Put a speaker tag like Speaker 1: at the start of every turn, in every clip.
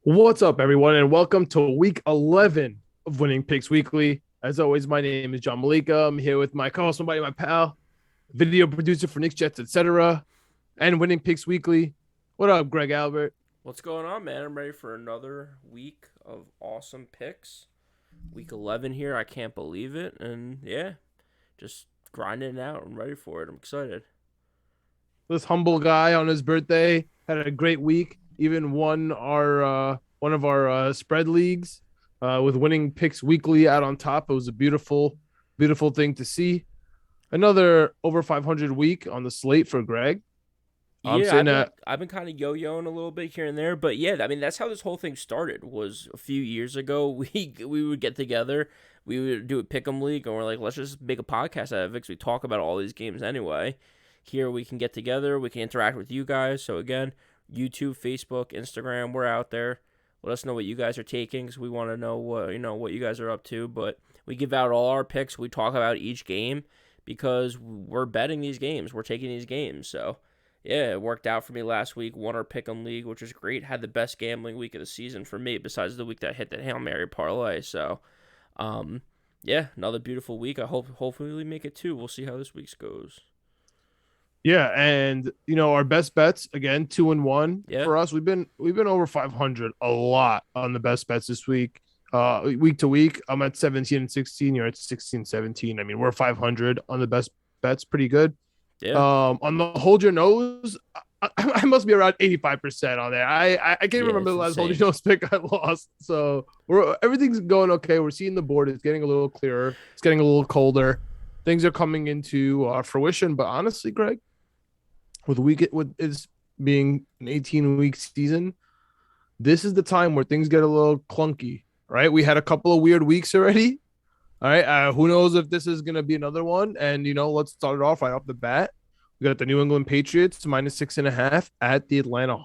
Speaker 1: What's up, everyone, and welcome to week 11 of Winning Picks Weekly. As always, my name is John Meleka. I'm here with my co-host, my pal, video producer for Knicks, Jets, etc., and Winning Picks Weekly. What up, Greg Albert?
Speaker 2: What's going on, man? I'm ready for another week of awesome picks. Week 11 here. I can't believe it. And yeah, just grinding it out. I'm ready for it. I'm excited.
Speaker 1: This humble guy on his birthday had a great week. Even won our one of our spread leagues with Winning Picks Weekly out on top. It was a beautiful, beautiful thing to see. Another over 500 week on the slate for Greg. I'm
Speaker 2: Yeah,
Speaker 1: sitting
Speaker 2: I've been
Speaker 1: at
Speaker 2: I've been kind of yo-yoing a little bit here and there, but yeah, I mean that's how this whole thing started. Was a few years ago we would get together, we would do a pick'em league, and we're like, let's just make a podcast out of it because we talk about all these games anyway. Here we can get together, we can interact with you guys. So again, YouTube, Facebook, Instagram, we're out there. Let us know what you guys are taking because we want to know what you guys are up to. But we give out all our picks. We talk about each game because we're betting these games. We're taking these games. So yeah, it worked out for me last week. Won our pick'em league, which was great. Had the best gambling week of the season for me, besides the week that I hit the Hail Mary parlay. So, um, yeah, another beautiful week. Hopefully we make it too. We'll see how this week's goes.
Speaker 1: Yeah, and our best bets again, 2-1
Speaker 2: Yeah,
Speaker 1: for us. We've been over 500 a lot on the best bets this week. Week to week, I'm at 17 and 16. You're at 16, 17. I mean, we're 500 on the best bets, pretty good.
Speaker 2: yeah,
Speaker 1: On the hold your nose, I must be around 85% on there. I can't
Speaker 2: yeah.
Speaker 1: remember
Speaker 2: It's
Speaker 1: the last hold your
Speaker 2: insane.
Speaker 1: nose pick I lost. So everything's going okay. We're seeing the board. It's getting a little clearer. It's getting a little colder. Things are coming into fruition. But honestly, Greg, with it's being an 18-week season, this is the time where things get a little clunky, right? We had a couple of weird weeks already. All right. Who knows if this is going to be another one? And, let's start it off right off the bat. We got the New England Patriots minus 6.5 at the Atlanta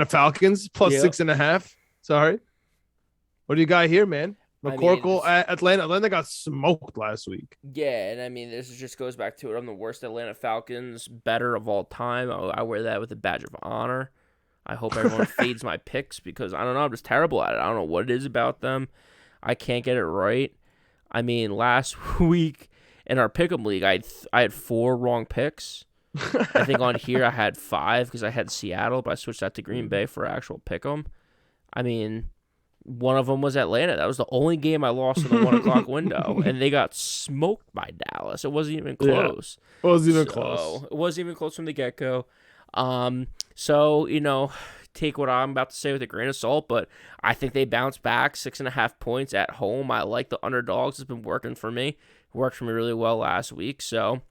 Speaker 1: Falcons plus
Speaker 2: Yep.
Speaker 1: 6.5. Sorry. What do you got here, man?
Speaker 2: I mean,
Speaker 1: McCorkle at Atlanta. Atlanta got smoked last week.
Speaker 2: yeah, and I mean, this just goes back to it. I'm the worst Atlanta Falcons better of all time. I wear that with a badge of honor. I hope everyone fades my picks because I don't know. I'm just terrible at it. I don't know what it is about them. I can't get it right. I mean, last week in our pick'em league, I had four wrong picks. I think on here I had five because I had Seattle, but I switched that to Green Bay for actual pick'em. I mean, one of them was Atlanta. That was the only game I lost in the 1 o'clock window, and they got smoked by Dallas. It wasn't even
Speaker 1: Yeah,
Speaker 2: close.
Speaker 1: it wasn't even close.
Speaker 2: So it wasn't even close from the get go. So take what I'm about to say with a grain of salt, but I think they bounce back 6.5 points at home. I like the underdogs. It's been working for me. It worked for me really well last week. So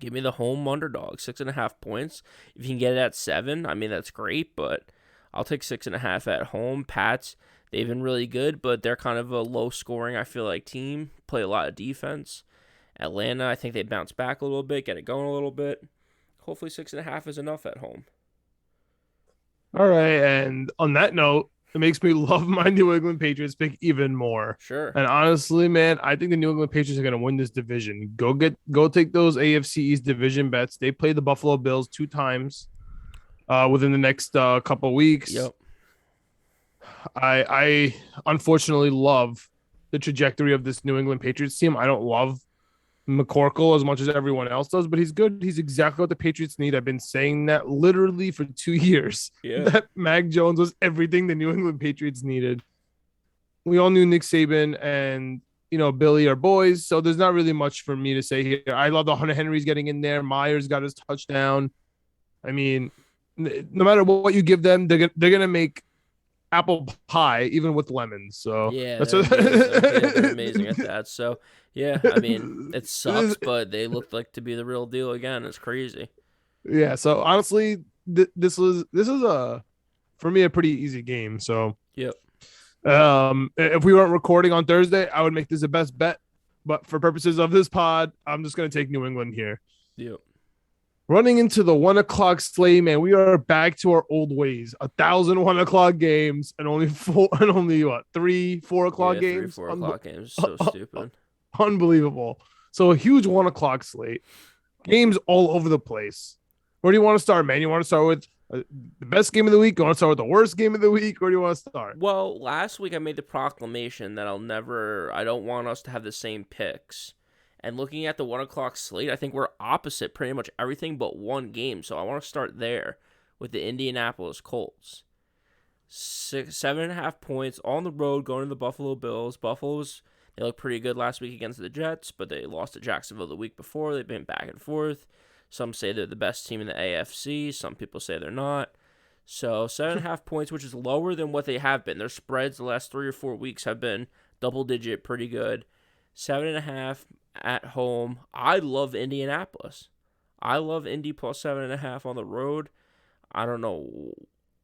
Speaker 2: give me the home underdog, 6.5 points. If you can get it at 7, I mean that's great, but I'll take 6.5 at home. Pats, they've been really good, but they're kind of a low scoring, I feel like, team. Play a lot of defense. Atlanta, I think they bounce back a little bit, get it going a little bit. Hopefully 6.5 is enough at home.
Speaker 1: All right. And on that note, it makes me love my New England Patriots pick even more.
Speaker 2: Sure.
Speaker 1: And honestly, man, I think the New England Patriots are going to win this division. Go take those AFC East division bets. They play the Buffalo Bills 2 times within the next couple weeks.
Speaker 2: Yep.
Speaker 1: I unfortunately love the trajectory of this New England Patriots team. I don't love McCorkle as much as everyone else does, but he's good. He's exactly what the Patriots need. I've been saying that literally for 2 years.
Speaker 2: Yeah.
Speaker 1: That Mac Jones was everything the New England Patriots needed. We all knew Nick Saban and Billy are boys, so there's not really much for me to say here. I love the Hunter Henry's getting in there. Myers got his touchdown. I mean, no matter what you give them, they're gonna make apple pie even with lemons. So
Speaker 2: Yeah,
Speaker 1: that's
Speaker 2: they're
Speaker 1: what.
Speaker 2: amazing. Yeah, they're amazing at that. So, yeah, I mean, it sucks, but they looked like to be the real deal again. It's crazy.
Speaker 1: Yeah. So honestly, this is a for me a pretty easy game. So
Speaker 2: Yep.
Speaker 1: if we weren't recording on Thursday, I would make this a best bet. But for purposes of this pod, I'm just gonna take New England here.
Speaker 2: Yep.
Speaker 1: Running into the 1 o'clock slate, man, we are back to our old ways. 1,000 1 o'clock games and only four and only what 3 4 o'clock
Speaker 2: Yeah, 3,
Speaker 1: games.
Speaker 2: 4 o'clock games. So stupid.
Speaker 1: Unbelievable. So a huge 1 o'clock slate. Games all over the place. Where do you want to start, man? You want to start with Uh, the best game of the week? You want to start with the worst game of the week? Where do you want to start?
Speaker 2: Well, last week I made the proclamation that I don't want us to have the same picks. And looking at the 1 o'clock slate, I think we're opposite pretty much everything but one game. So I want to start there with the Indianapolis Colts. 7.5 points on the road going to the Buffalo Bills. They looked pretty good last week against the Jets, but they lost to Jacksonville the week before. They've been back and forth. Some say they're the best team in the AFC. Some people say they're not. So 7.5 points, which is lower than what they have been. Their spreads the last 3 or 4 weeks have been double digit, pretty good. 7.5 at home. I love Indianapolis. I love Indy plus 7.5 on the road. I don't know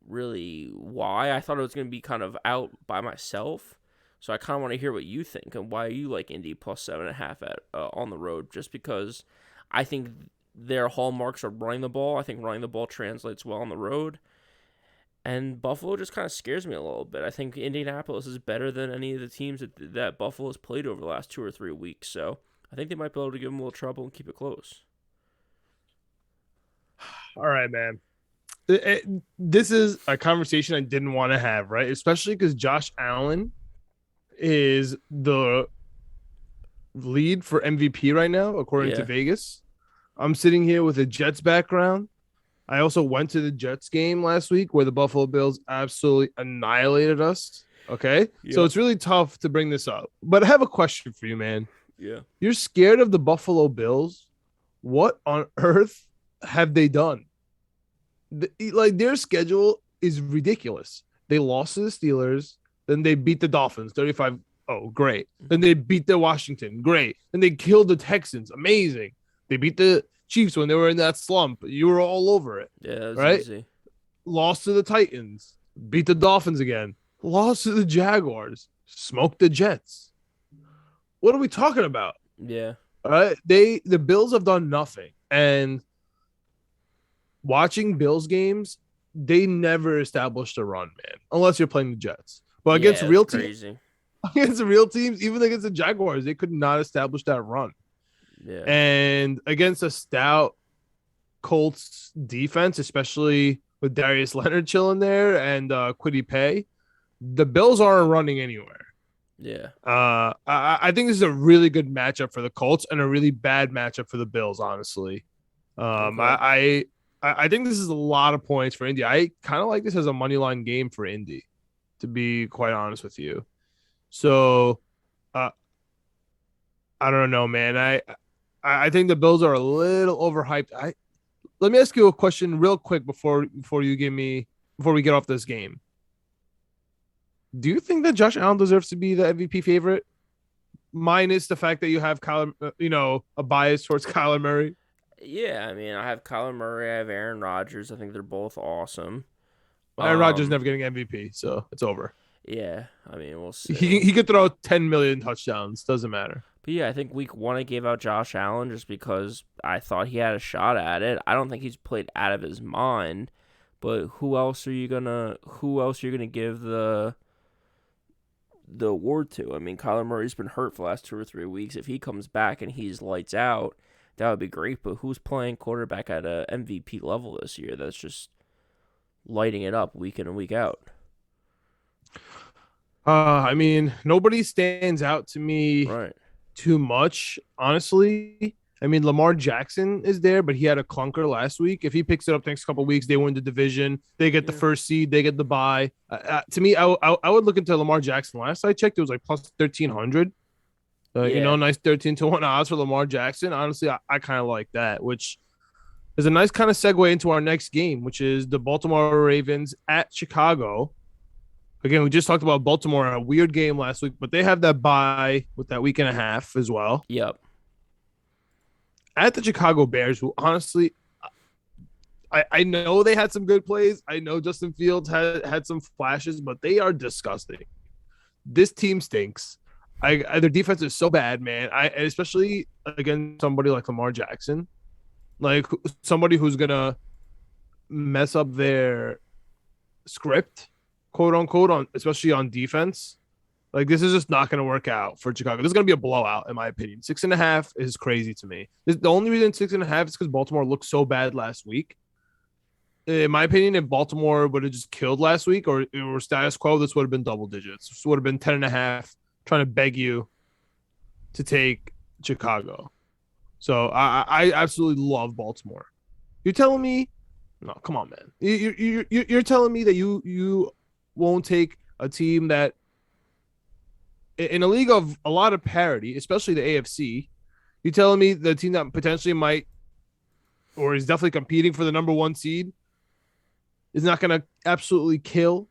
Speaker 2: really why. I thought it was going to be kind of out by myself. So I kind of want to hear what you think and why you like Indy plus 7.5 at on the road. Just because I think their hallmarks are running the ball. I think running the ball translates well on the road. And Buffalo just kind of scares me a little bit. I think Indianapolis is better than any of the teams that Buffalo has played over the last 2 or 3 weeks. So I think they might be able to give them a little trouble and keep it close.
Speaker 1: All right, man. This is a conversation I didn't want to have, right? Especially because Josh Allen is the lead for MVP right now, according to Vegas. I'm sitting here with a Jets background. I also went to the Jets game last week where the Buffalo Bills absolutely annihilated us. Okay. Yep. So it's really tough to bring this up. But I have a question for you, man.
Speaker 2: Yeah.
Speaker 1: You're scared of the Buffalo Bills. What on earth have they done? Their schedule is ridiculous. They lost to the Steelers. Then they beat the Dolphins 35. Oh, great. Then they beat the Washington. Great. Then they killed the Texans. Amazing. They beat the Chiefs when they were in that slump. You were all over it.
Speaker 2: Yeah, that was
Speaker 1: right?
Speaker 2: Easy.
Speaker 1: Lost to the Titans. Beat the Dolphins again. Lost to the Jaguars. Smoked the Jets. What are we talking about?
Speaker 2: Yeah.
Speaker 1: All right. The Bills have done nothing. And watching Bills games, they never established a run, man. Unless you're playing the Jets. But against real teams, even against the Jaguars, they could not establish that run.
Speaker 2: Yeah.
Speaker 1: And against a stout Colts defense, especially with Darius Leonard chilling there and Kwity Paye, the Bills aren't running anywhere.
Speaker 2: Yeah.
Speaker 1: I think this is a really good matchup for the Colts and a really bad matchup for the Bills, honestly. Okay. I think this is a lot of points for Indy. I kind of like this as a money line game for Indy, to be quite honest with you. So, I don't know, man. I think the Bills are a little overhyped. Let me ask you a question real quick before we get off this game. Do you think that Josh Allen deserves to be the MVP favorite? Minus the fact that you have a bias towards Kyler Murray.
Speaker 2: Yeah, I mean, I have Kyler Murray, I have Aaron Rodgers. I think they're both awesome.
Speaker 1: Aaron Rodgers never getting MVP, so it's over.
Speaker 2: Yeah, I mean, we'll see.
Speaker 1: He could throw 10 million touchdowns. Doesn't matter.
Speaker 2: But yeah, I think week 1 I gave out Josh Allen just because I thought he had a shot at it. I don't think he's played out of his mind. But who else are you gonna give the award to? I mean, Kyler Murray's been hurt for the last 2 or 3 weeks. If he comes back and he's lights out, that would be great. But who's playing quarterback at a MVP level this year that's just lighting it up week in and week out?
Speaker 1: I mean, nobody stands out to me too much, honestly. I mean, Lamar Jackson is there, but he had a clunker last week. If he picks it up the next couple of weeks, they win the division. They get the first seed. They get the bye. To me, I would look into Lamar Jackson. Last I checked, it was like plus 1,300. Nice 13-1 odds for Lamar Jackson. Honestly, I kind of like that, which is a nice kind of segue into our next game, which is the Baltimore Ravens at Chicago. Again, we just talked about Baltimore in a weird game last week, but they have that bye with that week and a half as well.
Speaker 2: Yep.
Speaker 1: At the Chicago Bears, who honestly, I know they had some good plays. I know Justin Fields had some flashes, but they are disgusting. This team stinks. Their defense is so bad, man. Especially against somebody like Lamar Jackson, like somebody who's gonna mess up their script, quote unquote, especially on defense. Like, this is just not going to work out for Chicago. This is going to be a blowout, in my opinion. 6.5 is crazy to me. The only reason 6.5 is because Baltimore looked so bad last week. in my opinion, if Baltimore would have just killed last week or status quo, this would have been double digits. This would have been 10.5, trying to beg you to take Chicago. So I absolutely love Baltimore. You're telling me, no, come on, man. You're telling me that you won't take a team that in a league of a lot of parity, especially the AFC. You're telling me the team that potentially might or is definitely competing for the number one seed is not going to absolutely kill,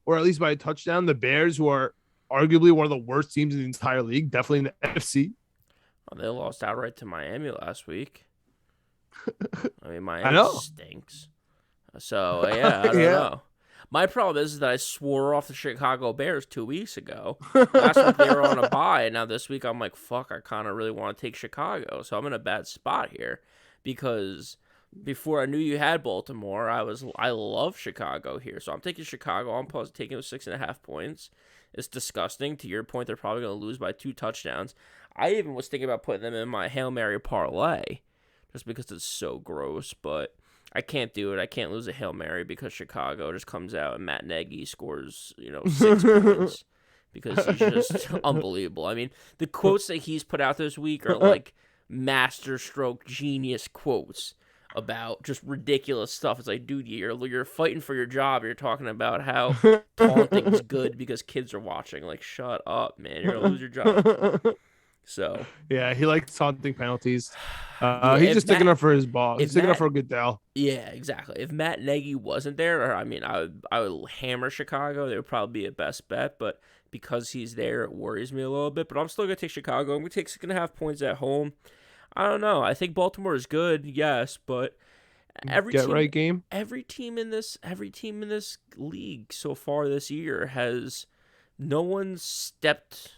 Speaker 1: or at least by a touchdown, the Bears, who are arguably one of the worst teams in the entire league, definitely in the NFC.
Speaker 2: Well, they lost outright to Miami last week. I mean,
Speaker 1: I
Speaker 2: Miami
Speaker 1: know.
Speaker 2: stinks. So, yeah, I don't
Speaker 1: Yeah.
Speaker 2: know. My problem is that I swore off the Chicago Bears 2 weeks ago. Last week they were on a bye, and now this week I'm like, fuck, I kind of really want to take Chicago. So I'm in a bad spot here because before I knew you had Baltimore, I love Chicago here. So I'm taking Chicago. I'm taking 6.5 points. It's disgusting. To your point, they're probably going to lose by 2 touchdowns. I even was thinking about putting them in my Hail Mary parlay just because it's so gross, but I can't do it. I can't lose a Hail Mary because Chicago just comes out and Matt Nagy scores, 6 points because he's just unbelievable. I mean, the quotes that he's put out this week are like masterstroke genius quotes about just ridiculous stuff. It's like, dude, you're fighting for your job. You're talking about how taunting's good because kids are watching. Like, shut up, man. You're gonna lose your job. So
Speaker 1: Yeah, he likes taunting penalties.
Speaker 2: yeah,
Speaker 1: He's just sticking up for his ball. He's
Speaker 2: if
Speaker 1: sticking up
Speaker 2: Matt
Speaker 1: for Goodell.
Speaker 2: Yeah, exactly. If Matt Nagy wasn't there, or I mean, I would hammer Chicago. They would probably be a best bet, but because he's there, it worries me a little bit. But I'm still gonna take Chicago. I'm gonna take 6.5 points at home. I don't know. I think Baltimore is good, yes, but every
Speaker 1: Get
Speaker 2: team,
Speaker 1: right game.
Speaker 2: every team in this league so far this year has no one stepped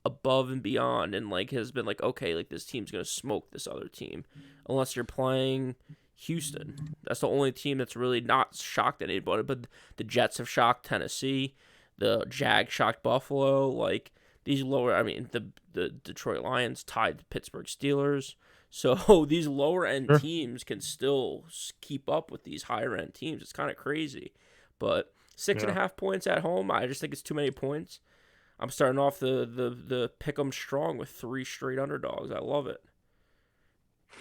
Speaker 2: above and beyond and like has been like, okay, like this team's gonna smoke this other team, unless you're playing Houston. That's the only team that's really not shocked anybody. But the Jets have shocked Tennessee. The Jags shocked Buffalo. Like these lower, I mean, the Detroit Lions tied the Pittsburgh Steelers. So these lower end
Speaker 1: Sure.
Speaker 2: teams can still keep up with these higher end teams. It's kind of crazy. But six and a
Speaker 1: Yeah.
Speaker 2: half points at home, I just think it's too many points. I'm starting off the pick 'em strong with 3 straight underdogs. I love it.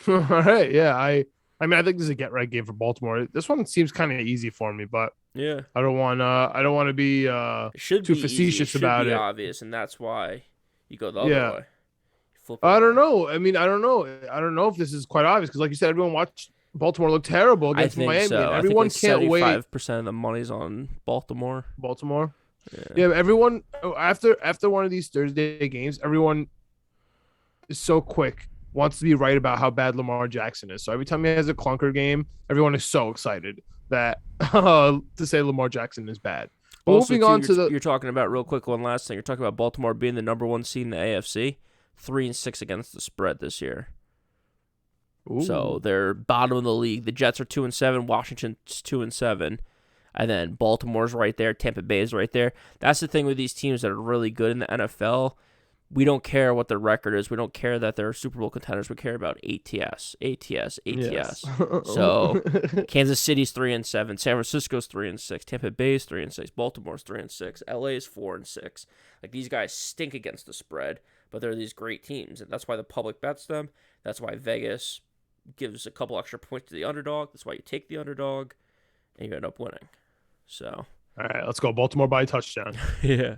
Speaker 1: All right. Yeah. I mean, I think this is a get right game for Baltimore. This one seems kind of easy for me, but
Speaker 2: Yeah.
Speaker 1: I don't want to be
Speaker 2: It should
Speaker 1: too
Speaker 2: be easy. It
Speaker 1: facetious
Speaker 2: should
Speaker 1: about
Speaker 2: be
Speaker 1: it.
Speaker 2: obvious, and that's why you go the other
Speaker 1: Yeah.
Speaker 2: way. You flip it
Speaker 1: I don't
Speaker 2: around.
Speaker 1: know. I mean, I don't know. I don't know if this is quite obvious because, like you said, everyone watched Baltimore look terrible
Speaker 2: I
Speaker 1: against
Speaker 2: think
Speaker 1: Miami,
Speaker 2: so.
Speaker 1: and
Speaker 2: I think
Speaker 1: everyone
Speaker 2: like
Speaker 1: can't wait.
Speaker 2: 75% of the money's on Baltimore.
Speaker 1: Baltimore.
Speaker 2: Yeah.
Speaker 1: Yeah, everyone after one of these Thursday games, everyone is so quick wants to be right about how bad Lamar Jackson is. So every time he has a clunker game, everyone is so excited that to say Lamar Jackson is bad. But
Speaker 2: Also,
Speaker 1: moving
Speaker 2: too,
Speaker 1: on to the
Speaker 2: you're talking about real quick. One last thing. You're talking about Baltimore being the number 1 seed in the AFC, 3-6 against the spread this year. So they're bottom of the league. The Jets are 2-7. Washington's 2-7. And then Baltimore's right there. Tampa Bay is right there. That's the thing with these teams that are really good in the NFL. We don't care what their record is. We don't care that they're Super Bowl contenders. We care about ATS.
Speaker 1: yes.
Speaker 2: So Kansas City's 3-7. San Francisco's 3-6. Tampa Bay's 3-6. Baltimore's 3-6. LA's 4-6. Like these guys stink against the spread, but they're these great teams, and that's why the public bets them. That's why Vegas gives a couple extra points to the underdog. That's why you take the underdog, and you end up winning. So,
Speaker 1: all right, let's go Baltimore by a touchdown.
Speaker 2: yeah.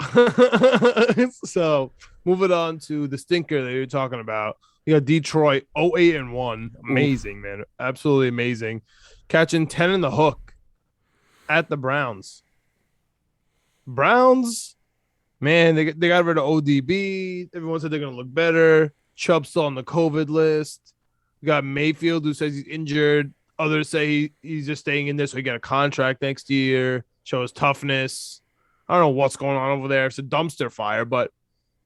Speaker 1: So moving on to the stinker that you're talking about. You got Detroit 0-8-1. Amazing, man. Absolutely amazing. Catching 10 in the hook at the Browns. Browns, man, they got rid of ODB. Everyone said they're going to look better. Chubb's still on the COVID list. You got Mayfield, who says he's injured. Others say he's just staying in there so he get a contract next year, show his toughness. I don't know what's going on over there. It's a dumpster fire, but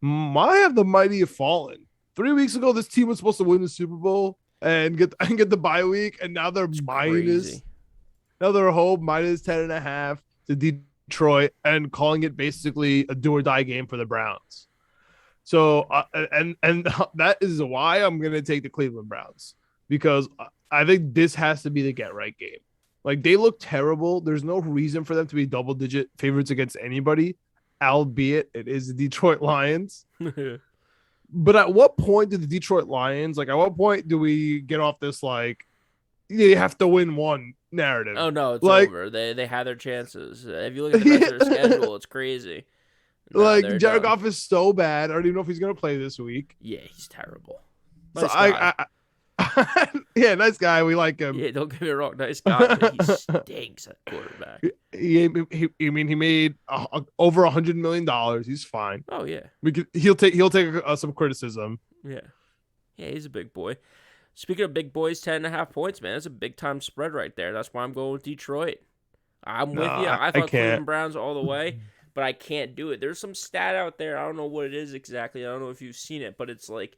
Speaker 1: have the mighty have fallen. 3 weeks ago, this team was supposed to win the Super Bowl and get the bye week, and now they're
Speaker 2: Crazy.
Speaker 1: now they're home minus 10.5 to Detroit and calling it basically a do or die game for the Browns. So and that is why I'm gonna take the Cleveland Browns, because I think this has to be the get right game. Like they look terrible. There's no reason for them to be double-digit favorites against anybody, albeit it is the Detroit Lions. But at what point do the Detroit Lions, like, at what point do we get off this, like, they have to win one narrative?
Speaker 2: Oh, no, it's
Speaker 1: like,
Speaker 2: over. They had their chances. If you look at the rest of their schedule, it's crazy. No,
Speaker 1: like, Jared Goff is so bad. I don't even know if he's going to play this week.
Speaker 2: Yeah, he's terrible.
Speaker 1: Nice guy. Yeah, nice guy. We like him.
Speaker 2: Yeah, don't get me wrong. Nice guy, but he stinks at quarterback.
Speaker 1: He made over $100 million. He's fine.
Speaker 2: Oh, yeah.
Speaker 1: He'll take some criticism.
Speaker 2: Yeah. Yeah, he's a big boy. Speaking of big boys, 10.5 points, man. That's a big time spread right there. That's why I'm going with Detroit. I'm with you. I thought Cleveland Browns all the way, but I can't do it. There's some stat out there. I don't know what it is exactly. I don't know if you've seen it, but it's like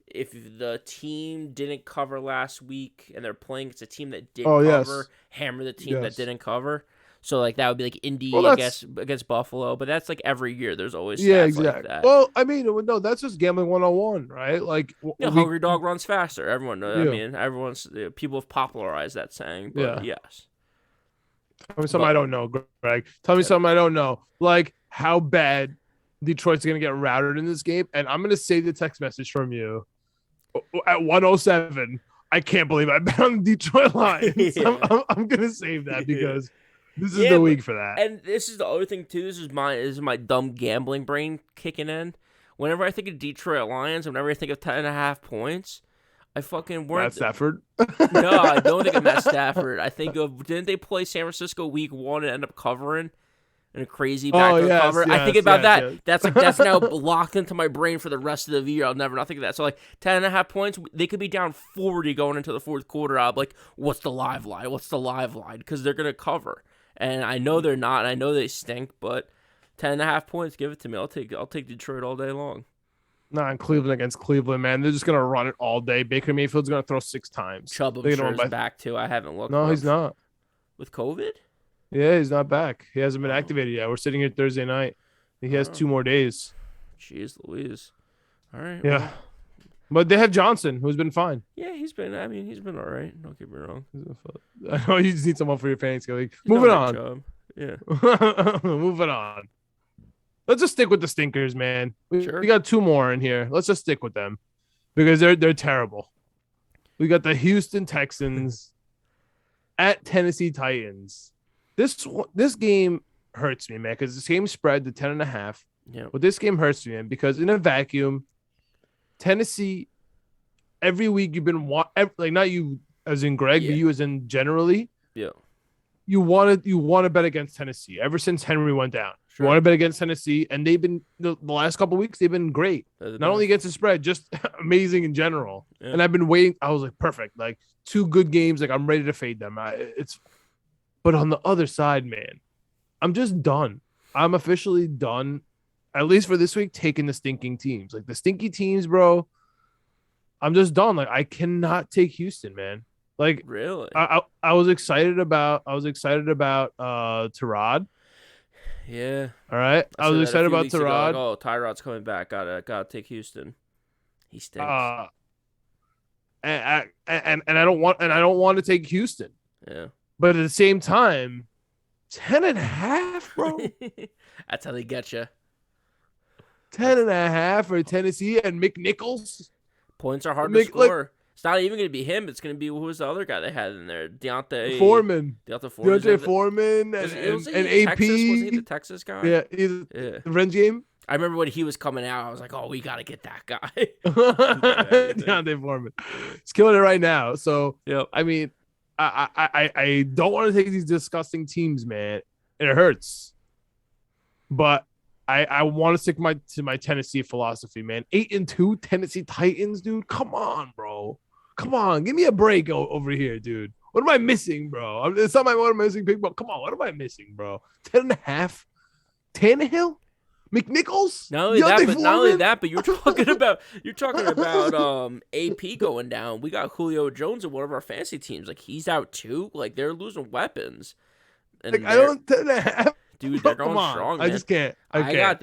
Speaker 2: if the team didn't cover last week and they're playing against a team that did cover, hammer the team that didn't cover. So like that would be like Indy against Buffalo, but that's like every year. There's always stats like that.
Speaker 1: Well, I mean, no, that's just gambling 101, right? Like,
Speaker 2: hungry dog runs faster. Everyone, I mean, people have popularized that saying, but yes.
Speaker 1: Tell me something I don't know, Greg. Tell me something I don't know. Like how bad Detroit's going to get routed in this game, and I'm going to save the text message from you at 107. I can't believe I bet on the Detroit Lions. I'm going to save that because. This is the week for that.
Speaker 2: And this is the other thing, too. This is my dumb gambling brain kicking in. Whenever I think of Detroit Lions, whenever I think of 10.5 points, I fucking weren't.
Speaker 1: Matt Stafford?
Speaker 2: No, I don't think of Matt Stafford. I think of, didn't they play San Francisco week 1 and end up covering in a crazy backdoor cover?
Speaker 1: Yes,
Speaker 2: I think about that.
Speaker 1: Yes.
Speaker 2: That's now locked into my brain for the rest of the year. I'll never not think of that. So, like, 10.5 points, they could be down 40 going into the fourth quarter. I'm like, what's the live line? What's the live line? Because they're going to cover. And I know they're not. I know they stink, but 10.5 points, give it to me. I'll take Detroit all day long.
Speaker 1: Nah, Cleveland against Cleveland, man. They're just gonna run it all day. Baker Mayfield's gonna throw 6 times.
Speaker 2: Chubb, I'm sure, is back too. I haven't looked.
Speaker 1: No, he's not.
Speaker 2: With COVID?
Speaker 1: Yeah, he's not back. He hasn't been activated yet. We're sitting here Thursday night. He has 2 more days.
Speaker 2: Jeez Louise. All right.
Speaker 1: Yeah. Well. But they have Johnson, who's been fine.
Speaker 2: Yeah, he's been all right. Don't get me wrong.
Speaker 1: I know you just need someone for your fantasy league. Moving on.
Speaker 2: Yeah.
Speaker 1: Moving on. Let's just stick with the stinkers, man. We got 2 more in here. Let's just stick with them because they're terrible. We got the Houston Texans at Tennessee Titans. This game hurts me, man, because the same spread to 10.5.
Speaker 2: Yeah.
Speaker 1: But this game hurts me, man, because in a vacuum, Tennessee, every week you've been like not you as in Greg, but you as in generally.
Speaker 2: Yeah.
Speaker 1: You want to bet against Tennessee ever since Henry went down.
Speaker 2: Sure.
Speaker 1: You want to bet against Tennessee, and they've been the last couple of weeks. They've been great, not only against the spread, just amazing in general. Yeah. And I've been waiting. I was like, perfect, like 2 good games. Like I'm ready to fade them. But on the other side, man, I'm just done. I'm officially done. At least for this week, taking the stinking teams, like the stinky teams, bro. I'm just done. Like I cannot take Houston, man. Like
Speaker 2: really,
Speaker 1: I was excited about Tyrod.
Speaker 2: Yeah.
Speaker 1: All right. I was excited about Tyrod.
Speaker 2: Like, oh, Tyrod's coming back. Gotta take Houston. He stinks.
Speaker 1: And I don't want to take Houston.
Speaker 2: Yeah.
Speaker 1: But at the same time, 10.5, bro.
Speaker 2: That's how they get you.
Speaker 1: 10.5 for Tennessee and McNichols.
Speaker 2: Points are hard to score. It's not even going to be him. It's going to be who was the other guy they had in there? Deontay Foreman.
Speaker 1: Deontay Foreman and AP.
Speaker 2: Wasn't he the Texas guy?
Speaker 1: Yeah, the Rens game.
Speaker 2: I remember when he was coming out, I was like, oh, we got to get that guy.
Speaker 1: Deontay Foreman. He's killing it right now. So,
Speaker 2: yep.
Speaker 1: I mean, I don't want to take these disgusting teams, man. And it hurts. But I want to stick to my Tennessee philosophy, man. 8-2 Tennessee Titans, dude. Come on, bro. Come on. Give me a break over here, dude. What am I missing, bro? It's not what I'm missing, big bro. Come on. What am I missing, bro? 10.5? Tannehill? McNichols?
Speaker 2: Not only that, but you're talking about AP going down. We got Julio Jones in one of our fantasy teams. Like he's out too. Like they're losing weapons. And
Speaker 1: like, I don't 10.5.
Speaker 2: Dude, they're going strong, man.
Speaker 1: I just can't. I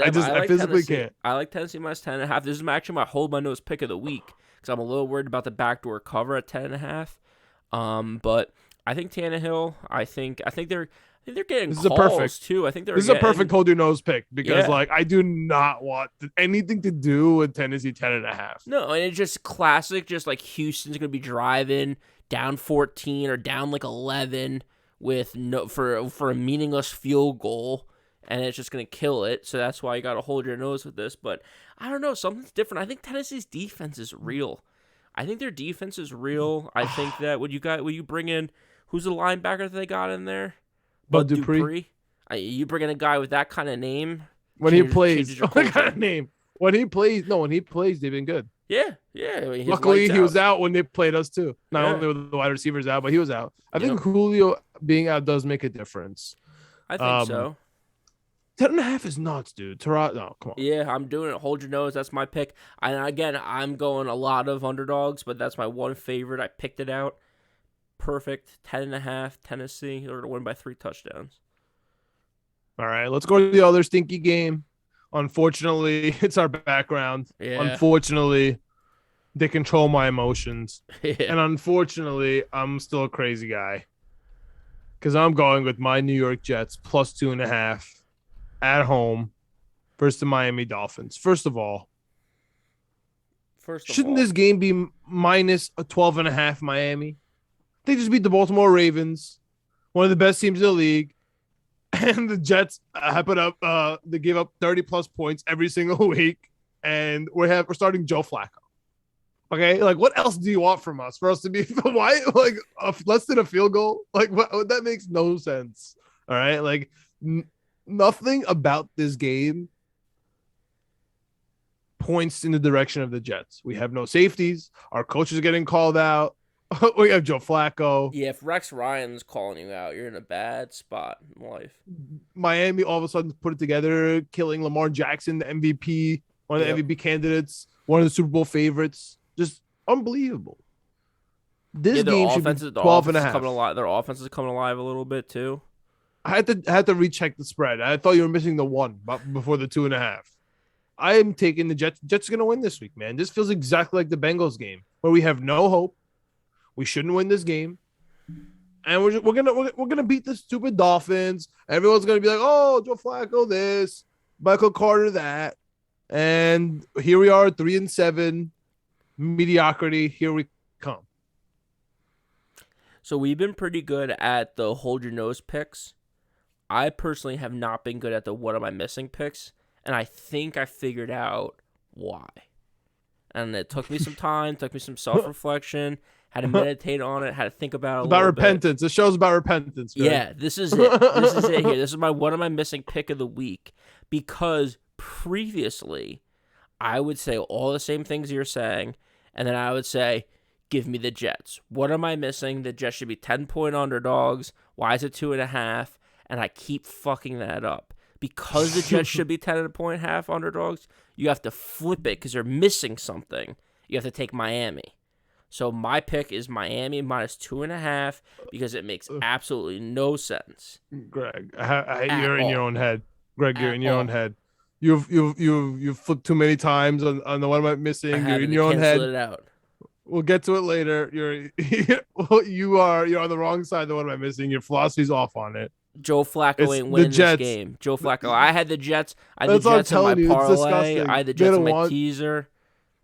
Speaker 1: physically can't.
Speaker 2: I like Tennessee minus 10.5. This is actually my hold my nose pick of the week because I'm a little worried about the backdoor cover at 10.5. But I think Tannehill. I think they're getting
Speaker 1: This is a
Speaker 2: calls
Speaker 1: perfect.
Speaker 2: too. I think they're
Speaker 1: This is
Speaker 2: getting
Speaker 1: a perfect hold your nose pick because,
Speaker 2: yeah.
Speaker 1: like, I do not want anything to do with Tennessee 10.5.
Speaker 2: No, and it's just classic. Just like Houston's gonna be driving down 14 or down like 11 with no for a meaningless field goal, and it's just gonna kill it. So that's why you gotta hold your nose with this. But I don't know, something's different. I think Tennessee's defense is real. I think their defense is real. I think that would you bring in who's the linebacker that they got in there?
Speaker 1: Bud
Speaker 2: Bud
Speaker 1: Dupree.
Speaker 2: Dupree. You bring in a guy with that kind of name
Speaker 1: When he
Speaker 2: changes
Speaker 1: plays,
Speaker 2: your
Speaker 1: what kind
Speaker 2: culture.
Speaker 1: of name? When he plays, they've been good.
Speaker 2: Yeah. I mean, his
Speaker 1: Luckily,
Speaker 2: lights
Speaker 1: he was
Speaker 2: out.
Speaker 1: out when they played us too. Not
Speaker 2: Yeah.
Speaker 1: only were the wide receivers out, but he was out. I think
Speaker 2: Yep.
Speaker 1: Julio being out does make a difference.
Speaker 2: I think so.
Speaker 1: 10.5 is nuts, dude. Toronto, no, come on.
Speaker 2: Yeah, I'm doing it. Hold your nose. That's my pick. And again, I'm going a lot of underdogs, but that's my one favorite. I picked it out. Perfect. 10.5. Tennessee. They're going to win by 3 touchdowns.
Speaker 1: All right, let's go to the other stinky game. Unfortunately, it's our background.
Speaker 2: Yeah.
Speaker 1: Unfortunately, they control my emotions.
Speaker 2: Yeah.
Speaker 1: And unfortunately, I'm still a crazy guy. Because I'm going with my New York Jets plus 2.5 at home versus the Miami Dolphins. First of all, shouldn't this game be minus a 12.5 Miami? They just beat the Baltimore Ravens, one of the best teams in the league. And the Jets they gave up 30 plus points every single week. And we're starting Joe Flacco. Okay, like what else do you want from us? For us to be why like less than a field goal? Like what? That makes no sense. All right, like nothing about this game points in the direction of the Jets. We have no safeties. Our coaches are getting called out. We have Joe Flacco.
Speaker 2: Yeah, if Rex Ryan's calling you out, you're in a bad spot in life.
Speaker 1: Miami all of a sudden put it together, killing Lamar Jackson, the MVP, one of the MVP candidates, one of the Super Bowl favorites. Just unbelievable. This game should be 12.5.
Speaker 2: Their offense is coming alive a little bit too.
Speaker 1: I had to recheck the spread. I thought you were missing the 1 before the 2.5. I am taking the Jets. Jets are going to win this week, man. This feels exactly like the Bengals game where we have no hope. We shouldn't win this game, and we're gonna beat the stupid Dolphins. Everyone's gonna be like, "Oh, Joe Flacco, this, Michael Carter, that," and here we are, 3-7, mediocrity. Here we come.
Speaker 2: So we've been pretty good at the hold your nose picks. I personally have not been good at the what am I missing picks, and I think I figured out why. And it took me some time, took me some self-reflection. Had to meditate on it. Had to think about it.
Speaker 1: About repentance. The show's about repentance. Greg.
Speaker 2: Yeah, this is it. This is it here. This is my what am I missing pick of the week. Because previously, I would say all the same things you're saying, and then I would say, give me the Jets. What am I missing? The Jets should be 10-point underdogs. Why is it 2.5? And I keep fucking that up. Because the Jets should be 10.5 underdogs, you have to flip it because they're missing something. You have to take Miami. So my pick is Miami minus 2.5 because it makes absolutely no sense.
Speaker 1: Greg, you're in your own head. Greg, you're in your own head. You've flipped too many times on the one I'm missing. You're in your own head.
Speaker 2: It out.
Speaker 1: We'll get to it later. You're on the wrong side of the one I'm missing. Your philosophy's off on it.
Speaker 2: Joe Flacco ain't winning this game. Joe Flacco. I had the Jets. I had the Jets in my parlay. I had the Jets in my teaser.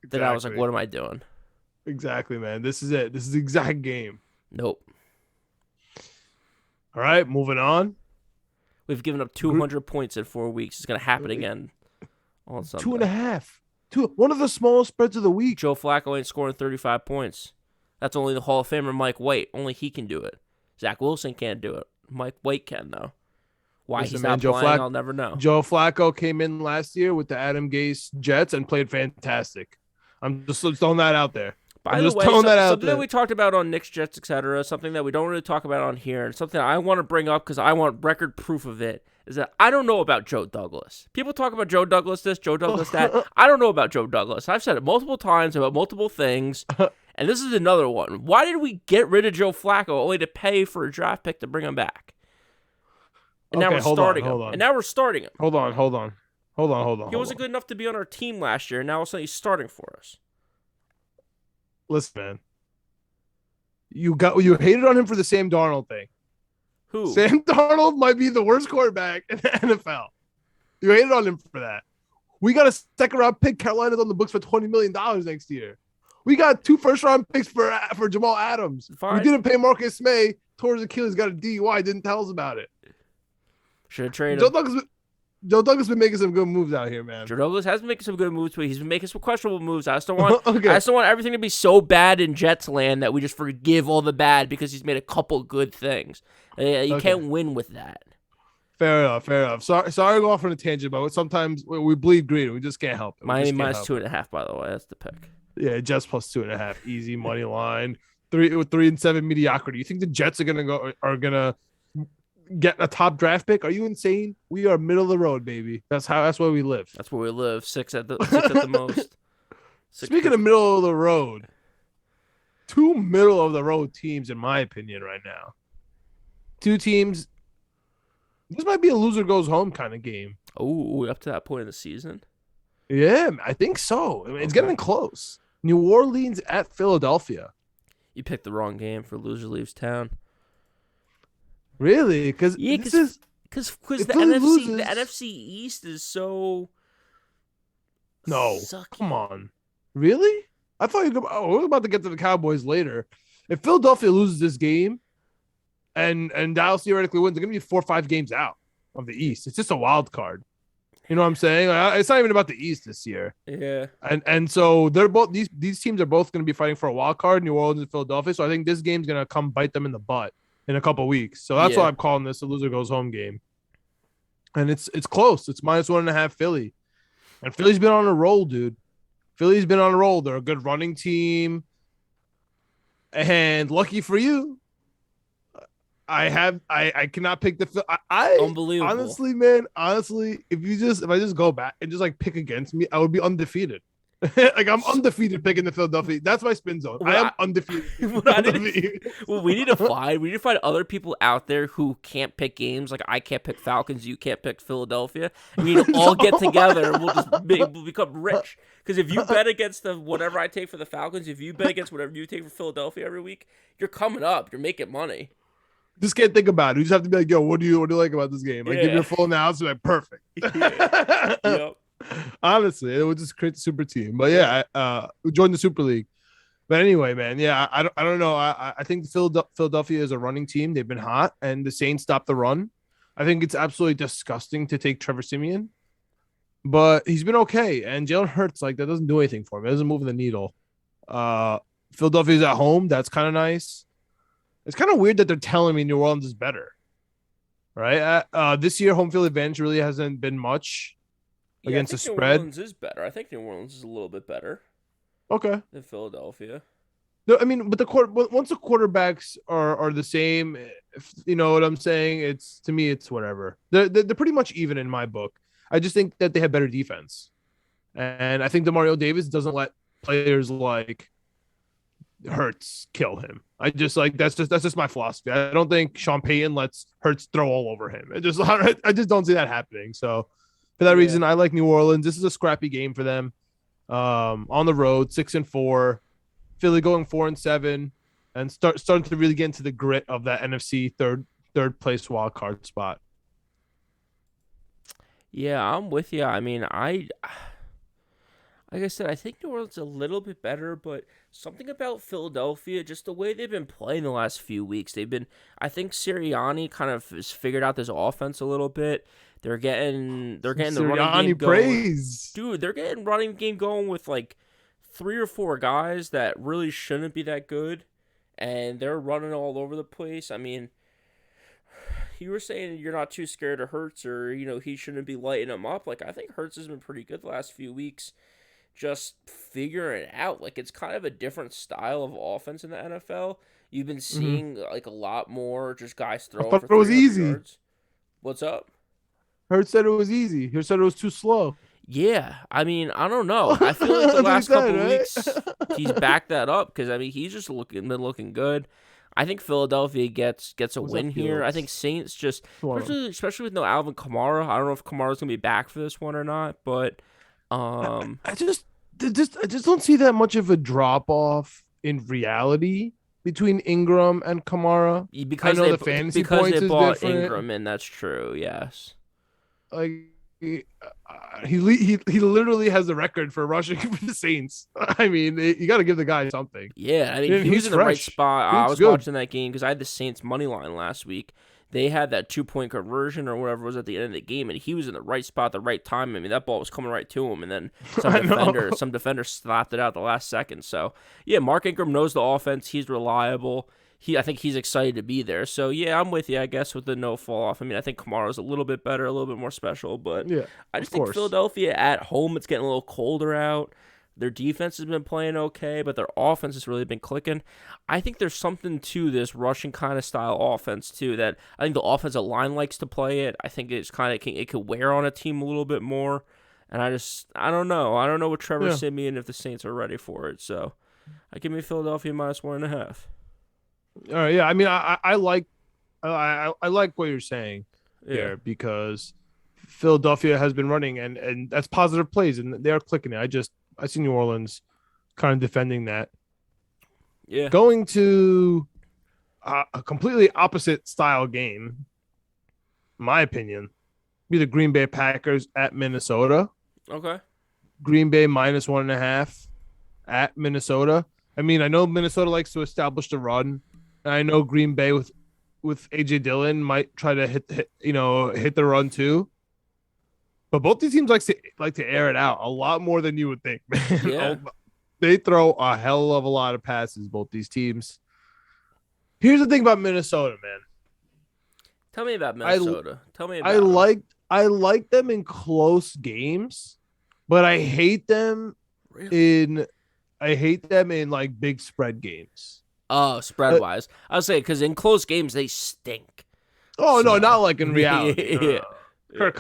Speaker 2: Exactly. Then I was like, what am I doing?
Speaker 1: Exactly, man. This is it. This is the exact game.
Speaker 2: Nope.
Speaker 1: All right, moving on.
Speaker 2: We've given up 200 points in 4 weeks. It's going to happen again on Sunday.
Speaker 1: 2.5. One of the smallest spreads of the week.
Speaker 2: Joe Flacco ain't scoring 35 points. That's only the Hall of Famer Mike White. Only he can do it. Zach Wilson can't do it. Mike White can, though. Why he's not playing, I'll never know.
Speaker 1: Joe Flacco came in last year with the Adam Gase Jets and played fantastic. I'm just throwing that out there.
Speaker 2: By the way, something that we talked about on Knicks, Jets, etc., something that we don't really talk about on here, and something I want to bring up because I want record proof of it, is that I don't know about Joe Douglas. People talk about Joe Douglas this, Joe Douglas that. I don't know about Joe Douglas. I've said it multiple times about multiple things, and this is another one. Why did we get rid of Joe Flacco only to pay for a draft pick to bring him back? And now we're starting him. And now we're starting him.
Speaker 1: Hold on.
Speaker 2: He wasn't good enough to be on our team last year, and now all of a sudden he's starting for us.
Speaker 1: Listen, man. You hated on him for the Sam Darnold thing.
Speaker 2: Who?
Speaker 1: Sam Darnold might be the worst quarterback in the NFL. You hated on him for that. We got a second round pick. Carolina's on the books for $20 million next year. We got 2 first round picks for Jamal Adams.
Speaker 2: Fine.
Speaker 1: We didn't pay Marcus May. Tore his Achilles, got a DUI. Didn't tell us about it.
Speaker 2: Should have traded him.
Speaker 1: Joe Douglas been making some good moves out here, man.
Speaker 2: Joe Douglas has been making some good moves, but he's been making some questionable moves. I just don't want
Speaker 1: Okay.
Speaker 2: I just don't want everything to be so bad in Jets land that we just forgive all the bad because he's made a couple good things. You can't win with that.
Speaker 1: Fair enough. Sorry to go off on a tangent, but sometimes we bleed green. We just can't help it.
Speaker 2: Miami minus 2.5, by the way. That's the pick.
Speaker 1: Yeah, Jets plus 2.5. Easy money line. 3-7 mediocrity. You think the Jets are gonna get a top draft pick? Are you insane? We are middle of the road, baby. That's where we live.
Speaker 2: That's where we live. Six at the most.
Speaker 1: Speaking of middle of the road, 2 middle of the road teams, in my opinion, right now. 2 teams. This might be a loser goes home kind of game.
Speaker 2: Oh, up to that point in the season?
Speaker 1: Yeah, I think so. I mean, it's getting close. New Orleans at Philadelphia.
Speaker 2: You picked the wrong game for loser leaves town.
Speaker 1: Really? Because
Speaker 2: the NFC East is so.
Speaker 1: No,
Speaker 2: sucky.
Speaker 1: Come on, really? I thought we're about to get to the Cowboys later. If Philadelphia loses this game, and Dallas theoretically wins, they're gonna be 4 or 5 games out of the East. It's just a wild card. You know what I'm saying? It's not even about the East this year.
Speaker 2: Yeah.
Speaker 1: And so they're both these teams are both going to be fighting for a wild card, New Orleans and Philadelphia. So I think this game's going to come bite them in the butt in a couple of weeks. So that's why I'm calling this a loser goes home game. And it's close. It's minus 1.5 Philly. And Philly's been on a roll, dude. Philly's been on a roll. They're a good running team. And lucky for you, I cannot pick the
Speaker 2: unbelievable.
Speaker 1: Honestly, if I just go back and just like pick against me, I would be undefeated. Like I'm undefeated picking the Philadelphia. That's my spin zone. I am undefeated.
Speaker 2: We need to find other people out there who can't pick games. Like I can't pick Falcons, you can't pick Philadelphia. We need to all get together and we'll become rich. Because if you bet against whatever I take for the Falcons, if you bet against whatever you take for Philadelphia every week, you're coming up. You're making money.
Speaker 1: Just can't think about it. You just have to be like, yo, what do you like about this game? Like, give your full analysis. Like, perfect.
Speaker 2: Yeah. Yep.
Speaker 1: Honestly, it would just create the super team. But yeah, join the Super League. But anyway, man, yeah, I don't know. I think Philadelphia is a running team. They've been hot, and the Saints stopped the run. I think it's absolutely disgusting to take Trevor Siemian, but he's been okay. And Jalen Hurts, like, that doesn't do anything for him. It doesn't move the needle. Philadelphia's at home. That's kind of nice. It's kind of weird that they're telling me New Orleans is better, right? This year, home field advantage really hasn't been much against the spread.
Speaker 2: New Orleans is better. I think New Orleans is a little bit better.
Speaker 1: Okay.
Speaker 2: Than Philadelphia.
Speaker 1: No, I mean, but once the quarterbacks are the same, if, you know what I'm saying? To me, it's whatever. They're pretty much even in my book. I just think that they have better defense, and I think DeMario Davis doesn't let players like Hurts kill him. I just like that's just my philosophy. I don't think Sean Payton lets Hurts throw all over him. I just don't see that happening. So for that reason, I like New Orleans. This is a scrappy game for them. On the road, 6-4. Philly going 4-7, and starting to really get into the grit of that NFC third place wild card spot.
Speaker 2: Yeah, I'm with you. I mean, like I said, I think New Orleans is a little bit better, but something about Philadelphia, just the way they've been playing the last few weeks, I think Sirianni kind of has figured out this offense a little bit. They're getting the running game going.
Speaker 1: Praise.
Speaker 2: Dude, they're getting running game going with like 3 or 4 guys that really shouldn't be that good, and they're running all over the place. I mean, you were saying you're not too scared of Hurts, or he shouldn't be lighting them up. Like, I think Hurts has been pretty good the last few weeks, just figuring it out. Like, it's kind of a different style of offense in the NFL. You've been seeing like a lot more just guys throwing. I thought
Speaker 1: it was easy.
Speaker 2: Yards. What's up?
Speaker 1: Hurts said it was easy. He said it was too slow.
Speaker 2: Yeah, I mean, I don't know. I feel like the last couple weeks he's backed that up because I mean he's just been looking good. I think Philadelphia gets a win here. I think Saints just especially with no Alvin Kamara. I don't know if Kamara's gonna be back for this one or not, but
Speaker 1: I just don't see that much of a drop off in reality. between Ingram and Kamara. I
Speaker 2: Because
Speaker 1: know
Speaker 2: they
Speaker 1: the fantasy
Speaker 2: because they
Speaker 1: points is
Speaker 2: bought
Speaker 1: different.
Speaker 2: Ingram in. That's true. Yes.
Speaker 1: Like he literally has the record for rushing for the Saints. I mean, you got to give the guy something.
Speaker 2: Yeah, I mean,
Speaker 1: And
Speaker 2: he was
Speaker 1: he's
Speaker 2: in the right
Speaker 1: fresh.
Speaker 2: spot.
Speaker 1: He
Speaker 2: I
Speaker 1: looks
Speaker 2: was
Speaker 1: good.
Speaker 2: watching that game because I had the Saints money line last week. They had that 2 point conversion or whatever it was at the end of the game, and he was in the right spot at the right time. I mean, that ball was coming right to him, and then
Speaker 1: I know.
Speaker 2: some defender slapped it out the last second. So yeah, Mark Ingram knows the offense. He's reliable. I think he's excited to be there. So yeah, I'm with you. I guess with the no fall off. I mean, I think Kamara's a little bit better, a little bit more special, but
Speaker 1: Yeah,
Speaker 2: I
Speaker 1: of
Speaker 2: just think
Speaker 1: course.
Speaker 2: Philadelphia at home, it's getting a little colder out. Their defense has been playing okay, but their offense has really been clicking. I think there's something to this Russian kind of style offense too that I think the offensive line likes to play it. I think it's kind of it could wear on a team a little bit more, and I don't know. I don't know with Trevor
Speaker 1: Yeah.
Speaker 2: Siemian if the Saints are ready for it. So I give me Philadelphia -1.5.
Speaker 1: All right. Yeah. I mean, I like I like what you're saying
Speaker 2: Yeah,
Speaker 1: here because Philadelphia has been running and that's positive plays and they are clicking it. I see New Orleans kind of defending that.
Speaker 2: yeah.
Speaker 1: Going to a completely opposite style game, in my opinion, be the Green Bay Packers at Minnesota.
Speaker 2: Okay.
Speaker 1: Green Bay -1.5 at Minnesota. I mean, I know Minnesota likes to establish the run. And I know Green Bay with AJ Dillon might try to hit the run too. But both these teams like to air it out a lot more than you would think,
Speaker 2: Yeah.
Speaker 1: man. They throw a hell of a lot of passes, both these teams. Here's the thing about Minnesota, man.
Speaker 2: Tell me about
Speaker 1: I
Speaker 2: Minnesota. Tell me
Speaker 1: I
Speaker 2: about them.
Speaker 1: like them in close games, but
Speaker 2: Really?
Speaker 1: I hate them in like big spread games.
Speaker 2: Oh, spread
Speaker 1: Uh,
Speaker 2: wise, I'll say because in close games they stink.
Speaker 1: oh no, not
Speaker 2: So
Speaker 1: like in reality. No, no,
Speaker 2: yeah,
Speaker 1: no.
Speaker 2: yeah.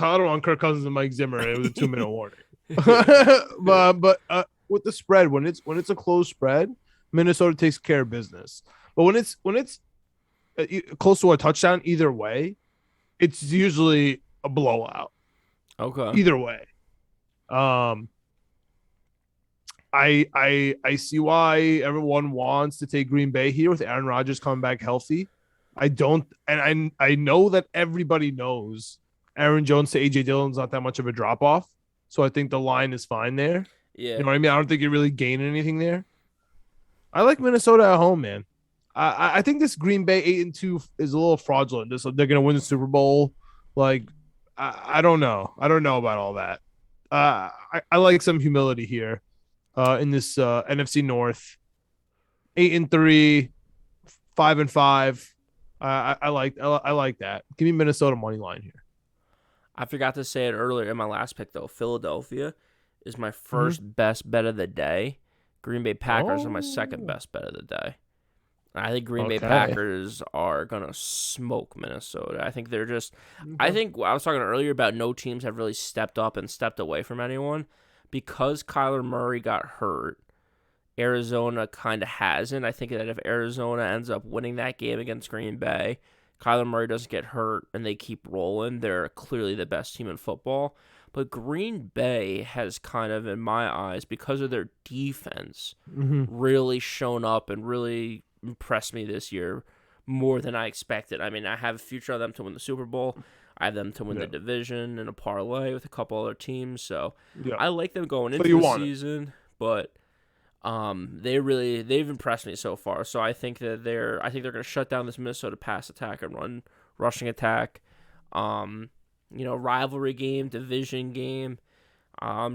Speaker 1: Kirk Cousins and Mike Zimmer. It was a 2 minute warning.
Speaker 2: Yeah. Yeah.
Speaker 1: but with the spread, when it's a close spread, Minnesota takes care of business. But when it's close to a touchdown, either way, it's usually a blowout.
Speaker 2: Okay.
Speaker 1: Either way, um, I see why everyone wants to take Green Bay here with Aaron Rodgers coming back healthy. I don't, and I know that everybody knows Aaron Jones to AJ Dillon's not that much of a drop off, so I think the line is fine there. You
Speaker 2: Yeah.
Speaker 1: know what I mean? I don't think you're really gaining anything there. I like Minnesota at home, man. I think this Green Bay 8-2 is a little fraudulent. They're gonna win the Super Bowl. Like I don't know. I don't know about all that. I like some humility here in this NFC North. 8-3, 5-5. I like that. Give me Minnesota money line here.
Speaker 2: I forgot to say it earlier in my last pick though. Philadelphia is my
Speaker 1: Mm-hmm.
Speaker 2: first best bet of the day. Green Bay Packers are my second
Speaker 1: Oh,
Speaker 2: best bet of the day. I think Green Bay
Speaker 1: okay.
Speaker 2: Packers are gonna smoke Minnesota. I think they're just. I
Speaker 1: Okay.
Speaker 2: think I was talking earlier about no teams have really stepped up and stepped away from anyone because Kyler Murray got hurt. Arizona kind of hasn't. I think that if Arizona ends up winning that game against Green Bay, Kyler Murray doesn't get hurt and they keep rolling, they're clearly the best team in football. But Green Bay has kind of, in my eyes, because of their defense,
Speaker 1: Mm-hmm.
Speaker 2: really shown up and really impressed me this year more than I expected. I mean, I have a future of them to win the Super Bowl. I have them to win the
Speaker 1: Yeah.
Speaker 2: division in a parlay with a couple other teams. So
Speaker 1: Yeah.
Speaker 2: I like them going
Speaker 1: So
Speaker 2: into
Speaker 1: you
Speaker 2: the
Speaker 1: want it.
Speaker 2: season, but they've impressed me so far. So I think they're going to shut down this Minnesota pass attack and run rushing attack. Rivalry game, division game.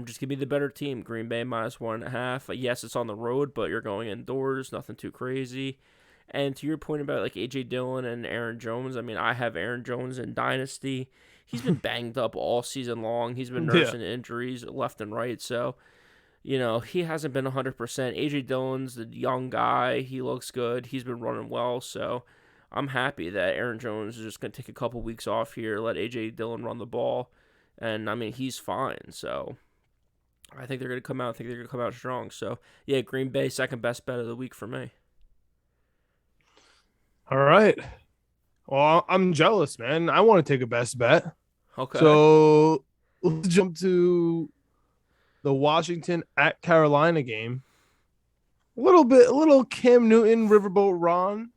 Speaker 2: Just give me the better team. Green Bay -1.5. Yes, it's on the road, but you're going indoors. Nothing too crazy. And to your point about like AJ Dillon and Aaron Jones, I mean, I have Aaron Jones in Dynasty. He's been banged up all season long. He's been
Speaker 1: Yeah.
Speaker 2: nursing injuries left and right. So, he hasn't been 100%. AJ Dillon's the young guy. He looks good. He's been running well. So, I'm happy that Aaron Jones is just going to take a couple weeks off here, let AJ Dillon run the ball. And, I mean, he's fine. So, I think they're going to come out. I think they're going to come out strong. So, yeah, Green Bay, second best bet of the week for me.
Speaker 1: All right. Well, I'm jealous, man. I want to take a best bet.
Speaker 2: Okay.
Speaker 1: So let's jump to the Washington at Carolina game. a little Cam Newton, Riverboat Ron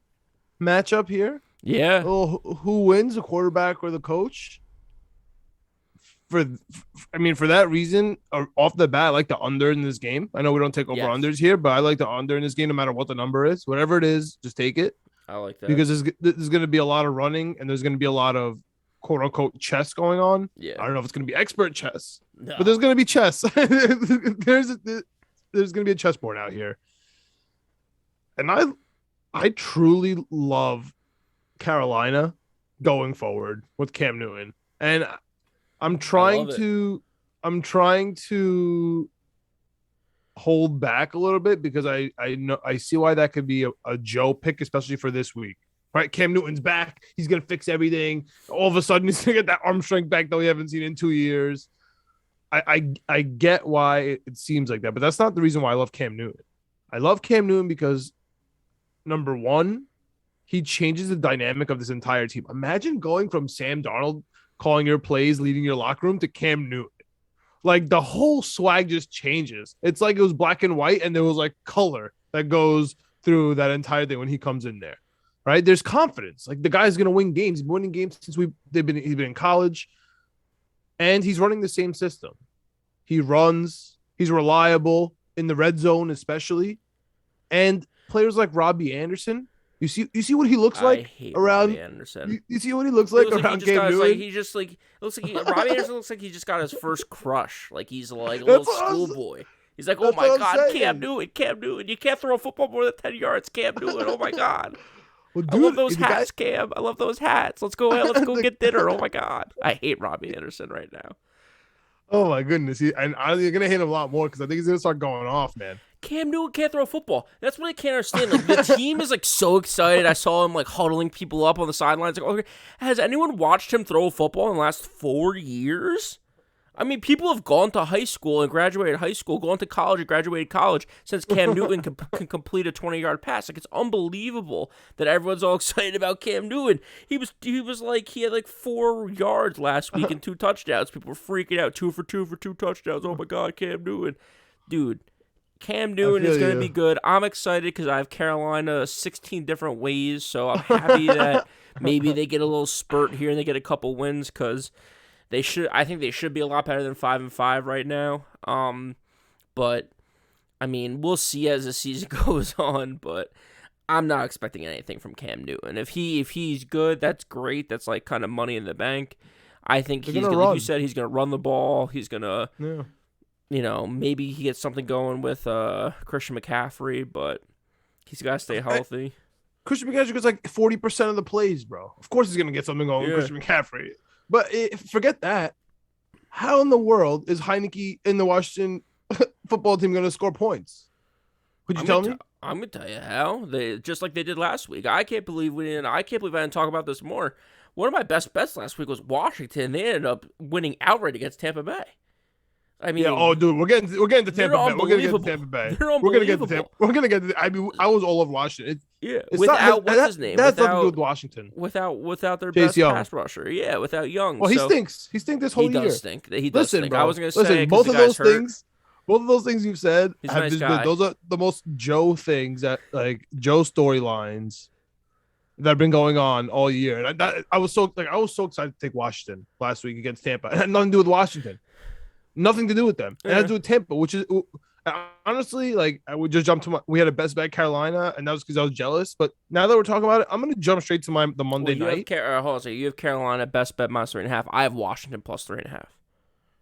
Speaker 1: matchup here. A
Speaker 2: Yeah.
Speaker 1: little who wins, the quarterback or the coach? For I mean, for that reason, off the bat, I like the under in this game. I know we don't take over
Speaker 2: Yes.
Speaker 1: unders here, but I like the under in this game no matter what the number is. Whatever it is, just take it
Speaker 2: I like that.
Speaker 1: because there's going to be a lot of running and there's going to be a lot of quote unquote chess going on.
Speaker 2: Yeah.
Speaker 1: I don't know if it's going to be expert chess,
Speaker 2: No.
Speaker 1: but there's going to be chess. there's going to be a chessboard out here, and I truly love Carolina going forward with Cam Newton, and I'm trying to hold back a little bit because I know I see why that could be a Joe pick, especially for this week. Right, Cam Newton's back. He's gonna fix everything. All of a sudden, he's gonna get that arm strength back that we haven't seen in 2 years. I get why it seems like that, but that's not the reason why I love Cam Newton. I love Cam Newton because number one, he changes the dynamic of this entire team. Imagine going from Sam Darnold calling your plays, leading your locker room to Cam Newton. Like the whole swag just changes. It's like it was black and white, and there was like color that goes through that entire thing when he comes in there. Right? There's confidence. Like the guy's gonna win games. He's been winning games since he's been in college, and he's running the same system. He runs. He's reliable in the red zone, especially. And players like Robbie Anderson, you see what he looks like around
Speaker 2: Robbie Anderson.
Speaker 1: You see what he looks like around Cam Newton?
Speaker 2: Like, he just like looks like Robbie Anderson looks like he just got his first crush. Like he's like a little schoolboy. He's like, oh my God, Cam Newton, you can't throw a football more than 10 yards, Cam Newton. Oh my God.
Speaker 1: Well, dude,
Speaker 2: I love those hats, Cam. I love those hats. Let's go get dinner. Oh my God. I hate Robbie Anderson right now.
Speaker 1: Oh my goodness. And you're gonna hate him a lot more because I think he's gonna start going off, man.
Speaker 2: Cam Newton can't throw a football. That's what I can't understand. Like the team is like so excited. I saw him like huddling people up on the sidelines. Like, okay, has anyone watched him throw a football in the last 4 years? I mean, people have gone to high school and graduated high school, gone to college and graduated college since Cam Newton can complete a 20-yard pass. Like, it's unbelievable that everyone's all excited about Cam Newton. He had like 4 yards last week and 2 touchdowns. People were freaking out, 2 for 2 for 2 touchdowns. Oh my God, Cam Newton. Dude, Cam Newton is going to be good. I'm excited because I have Carolina 16 different ways, so I'm happy that maybe they get a little spurt here and they get a couple wins because I think they should be a lot better than 5-5 right now. But I mean, we'll see as the season goes on. But I'm not expecting anything from Cam Newton. If he's good, that's great. That's like kind of money in the bank. I think he's gonna, like you said, he's gonna run the ball. He's gonna, maybe he gets something going with Christian McCaffrey, but he's got to stay healthy.
Speaker 1: Christian McCaffrey gets like 40% of the plays, bro. Of course, he's gonna get something going with Christian McCaffrey. But forget that. How in the world is Heineke in the Washington football team going to score points? Could you tell me?
Speaker 2: I'm going to tell you how. Just like they did last week. I can't believe I didn't talk about this more. One of my best bets last week was Washington. They ended up winning outright against Tampa Bay. I mean,
Speaker 1: dude, we're getting to Tampa Bay. We're gonna get to Tampa Bay. We're gonna get to Tampa. We're gonna get to. I mean, I was all over Washington.
Speaker 2: Without what's his name?
Speaker 1: That's nothing to do with Washington.
Speaker 2: Without their best pass rusher. Yeah, without Young.
Speaker 1: Well, he stinks. He stinks this whole year.
Speaker 2: He does stink. He does stink. Bro. I was gonna say
Speaker 1: both of those things. Both of those things you've said
Speaker 2: have just been,
Speaker 1: those are the most Joe things that like Joe storylines that have been going on all year. And I was so excited to take Washington last week against Tampa. It had nothing to do with Washington. Nothing to do with them. It had to do with Tampa, which is honestly, like, I would just jump to we had a best bet Carolina, and that was because I was jealous. But now that we're talking about it, I'm going to jump straight to the Monday night.
Speaker 2: Hold on, so you have Carolina best bet minus 3.5. I have Washington plus 3.5.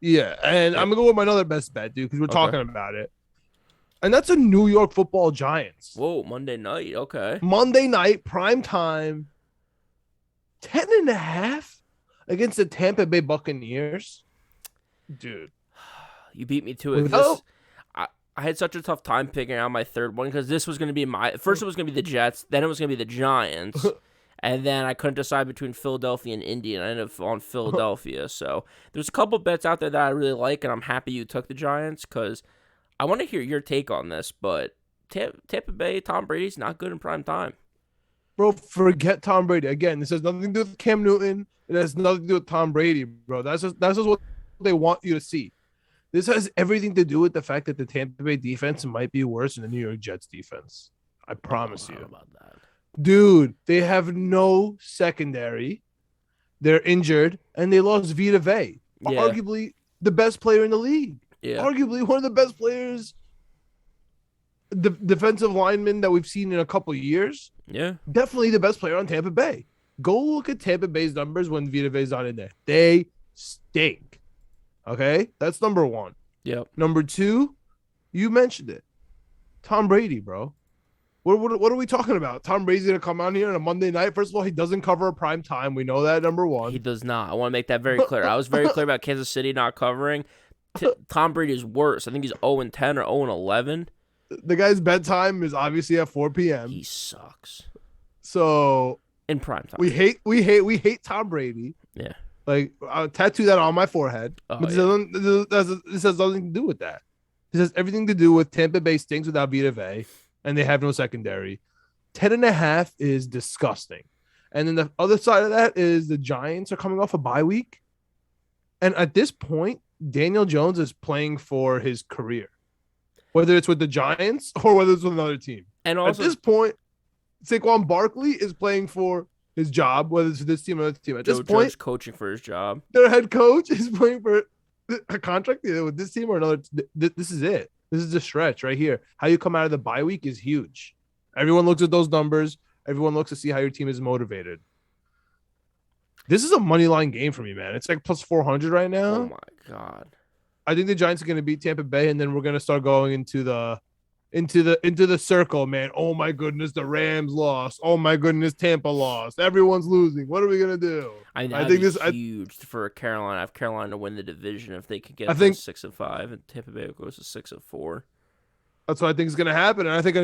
Speaker 1: Yeah, and I'm going to go with my other best bet, dude, because we're talking about it. And that's a New York Football Giants.
Speaker 2: Whoa, Monday night. Okay.
Speaker 1: Monday night, prime time, 10.5 against the Tampa Bay Buccaneers. Dude.
Speaker 2: You beat me to it. I had such a tough time picking out my third one because this was going to be first it was going to be the Jets, then it was going to be the Giants, and then I couldn't decide between Philadelphia and Indy, and I ended up on Philadelphia. So there's a couple bets out there that I really like, and I'm happy you took the Giants because I want to hear your take on this, but Tampa Bay, Tom Brady's not good in prime time.
Speaker 1: Bro, forget Tom Brady. Again, this has nothing to do with Cam Newton. It has nothing to do with Tom Brady, bro. That's just what they want you to see. This has everything to do with the fact that the Tampa Bay defense might be worse than the New York Jets defense. I promise
Speaker 2: I don't
Speaker 1: you.
Speaker 2: know about that.
Speaker 1: Dude, they have no secondary. They're injured, and they lost Vita Vea,
Speaker 2: Yeah.
Speaker 1: arguably the best player in the league.
Speaker 2: Yeah.
Speaker 1: Arguably one of the best players, the defensive lineman that we've seen in a couple of years.
Speaker 2: Yeah.
Speaker 1: Definitely the best player on Tampa Bay. Go look at Tampa Bay's numbers when Vita Vea's not in there. They stink. Okay? That's number one.
Speaker 2: Yep.
Speaker 1: Number two, you mentioned it. Tom Brady, bro. What are we talking about? Tom Brady's going to come out here on a Monday night. First of all, he doesn't cover a prime time. We know that, number one.
Speaker 2: He does not. I want to make that very clear. I was very clear about Kansas City not covering. Tom Brady is worse. I think he's 0-10 or 0-11.
Speaker 1: The guy's bedtime is obviously at 4 p.m.
Speaker 2: He sucks.
Speaker 1: So
Speaker 2: in prime time.
Speaker 1: we hate Tom Brady.
Speaker 2: Yeah.
Speaker 1: Like, I'll tattoo that on my forehead.
Speaker 2: Oh,
Speaker 1: But
Speaker 2: yeah.
Speaker 1: this has nothing to do with that. This has everything to do with Tampa Bay stinks without Vita Vea, and they have no secondary. 10.5 is disgusting. And then the other side of that is the Giants are coming off a bye week. And at this point, Daniel Jones is playing for his career, whether it's with the Giants or whether it's with another team.
Speaker 2: And also,
Speaker 1: at this point, Saquon Barkley is playing for his job, whether it's this team or another team. At this point,
Speaker 2: Judge coaching for his job.
Speaker 1: their head coach is playing for a contract either with this team or another. This is it. This is the stretch right here. How you come out of the bye week is huge. Everyone looks at those numbers. Everyone looks to see how your team is motivated. This is a money line game for me, man. It's like plus 400 right now.
Speaker 2: Oh my god.
Speaker 1: I think the Giants are going to beat Tampa Bay, and then we're going to start going into the circle, man. Oh my goodness, the Rams lost. Oh my goodness, Tampa lost. Everyone's losing. What are we going to do?
Speaker 2: I think this is huge for Carolina. I have Carolina to win the division if they could get 6-5, and Tampa Bay goes to 6-4.
Speaker 1: That's what I think is going to happen, and I think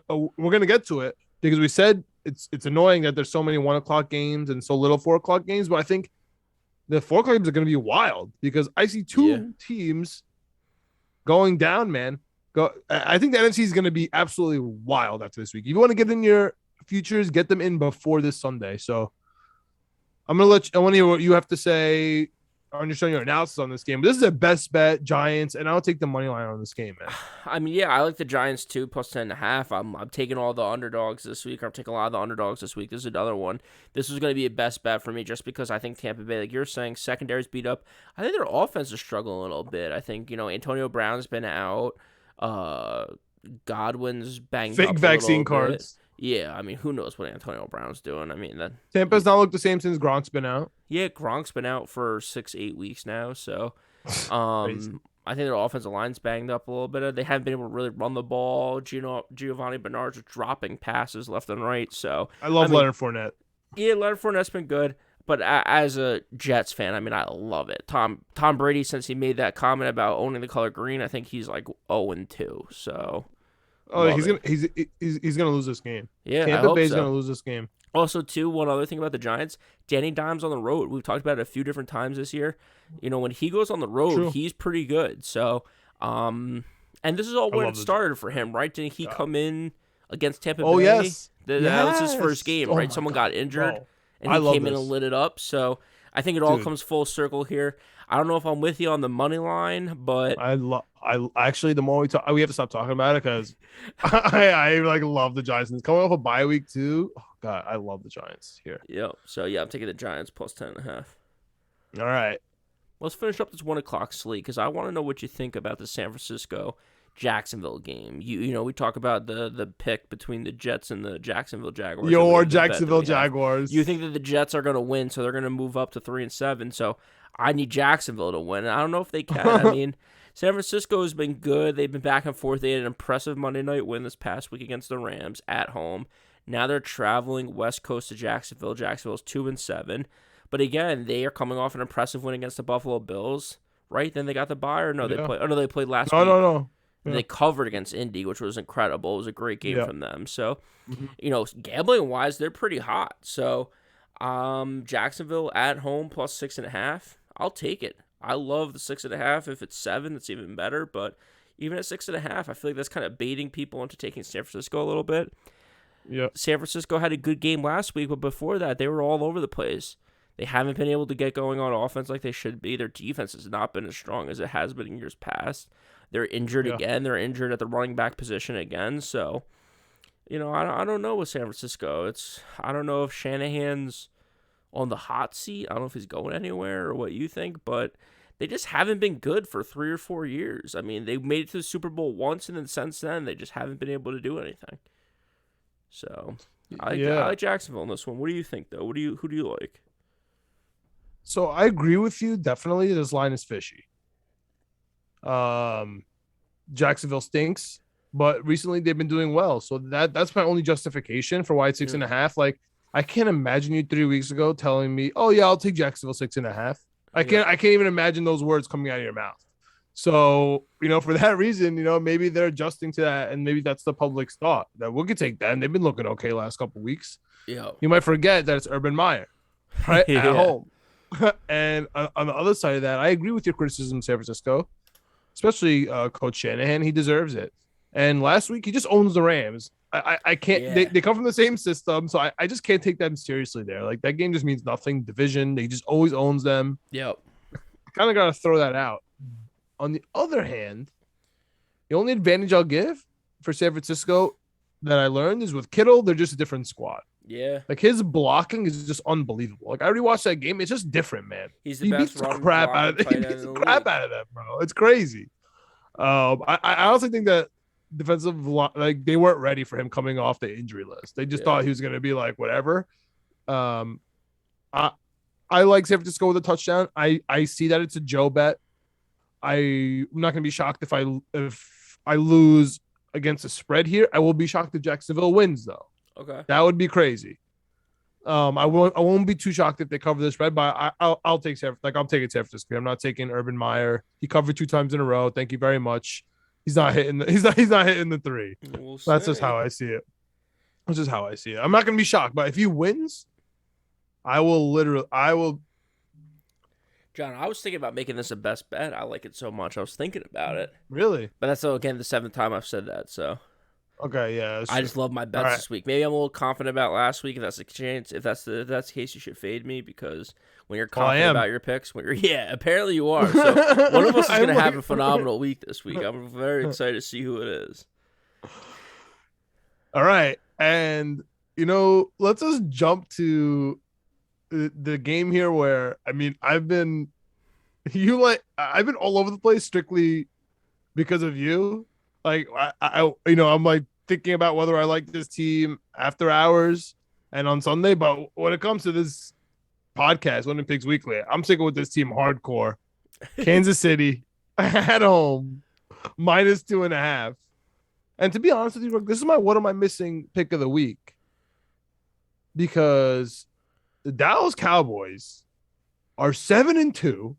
Speaker 1: we're going to get to it because we said it's annoying that there's so many 1 o'clock games and so little 4 o'clock games, but I think the 4 o'clock games are going to be wild because I see two teams going down, man. I think the NFC is going to be absolutely wild after this week. If you want to get in your futures, get them in before this Sunday. So I want to hear what you have to say. I understand your analysis on this game, but this is a best bet, Giants, and I'll take the money line on this game, man.
Speaker 2: I mean, yeah, I like the Giants too, plus 10.5. I'm taking all the underdogs this week. I'm taking a lot of the underdogs this week. This is another one. This is going to be a best bet for me just because I think Tampa Bay, like you're saying, secondary's beat up. I think their offense is struggling a little bit. I think, Antonio Brown's been out. Godwin's banged up.
Speaker 1: Fake vaccine cards.
Speaker 2: Bit. Yeah, I mean, who knows what Antonio Brown's doing? I mean,
Speaker 1: Tampa's not looked the same since Gronk's been out.
Speaker 2: Yeah, Gronk's been out for 6-8 weeks now, so I think their offensive line's banged up a little bit. They haven't been able to really run the ball. Giovanni Bernard's dropping passes left and right. So
Speaker 1: Leonard Fournette.
Speaker 2: Yeah, Leonard Fournette's been good, but as a Jets fan, I mean, I love it. Tom Brady, since he made that comment about owning the color green, I think he's like 0-2. So.
Speaker 1: He's gonna lose this game.
Speaker 2: Yeah,
Speaker 1: Tampa Bay's gonna lose this game.
Speaker 2: Also, too, one other thing about the Giants, Danny Dimes on the road. We've talked about it a few different times this year. When he goes on the road, he's pretty good. So, and this is all when it started for him, right? Didn't he come in against Tampa Bay?
Speaker 1: Oh, yes.
Speaker 2: That was his first game, right? Someone got injured, and he came in and lit it up. So, I think it all comes full circle here. I don't know if I'm with you on the money line, but
Speaker 1: I actually, the more we talk, we have to stop talking about it because I love the Giants. And it's coming off a bye week too. Oh God, I love the Giants here.
Speaker 2: Yep. So yeah, I'm taking the Giants plus 10.5.
Speaker 1: All right.
Speaker 2: Let's finish up this 1 o'clock slate because I want to know what you think about the San Francisco Jacksonville game. We talk about the pick between the Jets and the Jacksonville Jaguars.
Speaker 1: Your Jacksonville Jaguars.
Speaker 2: You think that the Jets are going to win, so they're going to move up to 3-7. So I need Jacksonville to win. And I don't know if they can. I mean, San Francisco has been good. They've been back and forth. They had an impressive Monday night win this past week against the Rams at home. Now they're traveling west coast to Jacksonville. Jacksonville's 2-7. But again, they are coming off an impressive win against the Buffalo Bills, right? Then they got the bye, or no? They played last week.
Speaker 1: No.
Speaker 2: Yeah. They covered against Indy, which was incredible. It was a great game from them. So, gambling wise, they're pretty hot. So, Jacksonville at home plus 6.5. I'll take it. I love the 6.5. If it's 7, that's even better. But even at 6.5, I feel like that's kind of baiting people into taking San Francisco a little bit.
Speaker 1: Yeah.
Speaker 2: San Francisco had a good game last week, but before that, they were all over the place. They haven't been able to get going on offense like they should be. Their defense has not been as strong as it has been in years past. They're injured again. They're injured at the running back position again. So, I don't know with San Francisco. I don't know if Shanahan's on the hot seat. I don't know if he's going anywhere or what you think, but they just haven't been good for 3 or 4 years. I mean, they made it to the Super Bowl once, and then since then, they just haven't been able to do anything. So, I like Jacksonville in this one. What do you think, though? Who do you like?
Speaker 1: So I agree with you. Definitely, this line is fishy. Jacksonville stinks, but recently they've been doing well. So that's my only justification for why it's 6.5. Like, I can't imagine you 3 weeks ago telling me, "Oh yeah, I'll take Jacksonville 6.5." I can't even imagine those words coming out of your mouth. So, for that reason, maybe they're adjusting to that, and maybe that's the public's thought that we could take them. They've been looking okay last couple of weeks.
Speaker 2: Yeah.
Speaker 1: You might forget that it's Urban Meyer, right? At home. And on the other side of that, I agree with your criticism of San Francisco, especially Coach Shanahan. He deserves it. And last week, he just owns the Rams. I can't. Yeah. They come from the same system, so I just can't take them seriously there. Like, that game just means nothing. Division, they just always owns them.
Speaker 2: Yep.
Speaker 1: Kind of got to throw that out. On the other hand, the only advantage I'll give for San Francisco that I learned is with Kittle, they're just a different squad.
Speaker 2: Yeah.
Speaker 1: Like, his blocking is just unbelievable. Like, I already watched that game. It's just different, man.
Speaker 2: He beats the crap out of
Speaker 1: them, bro. It's crazy. I honestly think that defensive, like, they weren't ready for him coming off the injury list. They just thought he was going to be like, whatever. I like San Francisco with a touchdown. I see that it's a Joe bet. I'm not going to be shocked if I lose against a spread here. I will be shocked if Jacksonville wins, though.
Speaker 2: Okay,
Speaker 1: that would be crazy. I won't be too shocked if they cover the spread, but I'll take I'm taking San Francisco. I'm not taking Urban Meyer. He covered 2 times in a row. Thank you very much. He's not hitting he's not hitting the 3. That's just how I see it. That's just how I see it. I'm not going to be shocked, but if he wins, I will.
Speaker 2: John, I was thinking about making this a best bet. I like it so much. I was thinking about it.
Speaker 1: Really?
Speaker 2: But that's, again, the 7th time I've said that, so.
Speaker 1: Okay, yeah.
Speaker 2: I just love my bets this week. Maybe I'm a little confident about last week. If that's the chance, if that's the case, you should fade me, because when you're confident about your picks, apparently you are. So one of us is going to have a phenomenal week this week. I'm very excited to see who it is.
Speaker 1: All right, and let's just jump to the game here where, I mean, I've been all over the place strictly because of you. Like, I'm like thinking about whether I like this team after hours and on Sunday, but when it comes to this podcast, Winning Picks Weekly, I'm sticking with this team hardcore. Kansas City at home, -2.5. And to be honest with you, this is what am I missing pick of the week, because the Dallas Cowboys are 7-2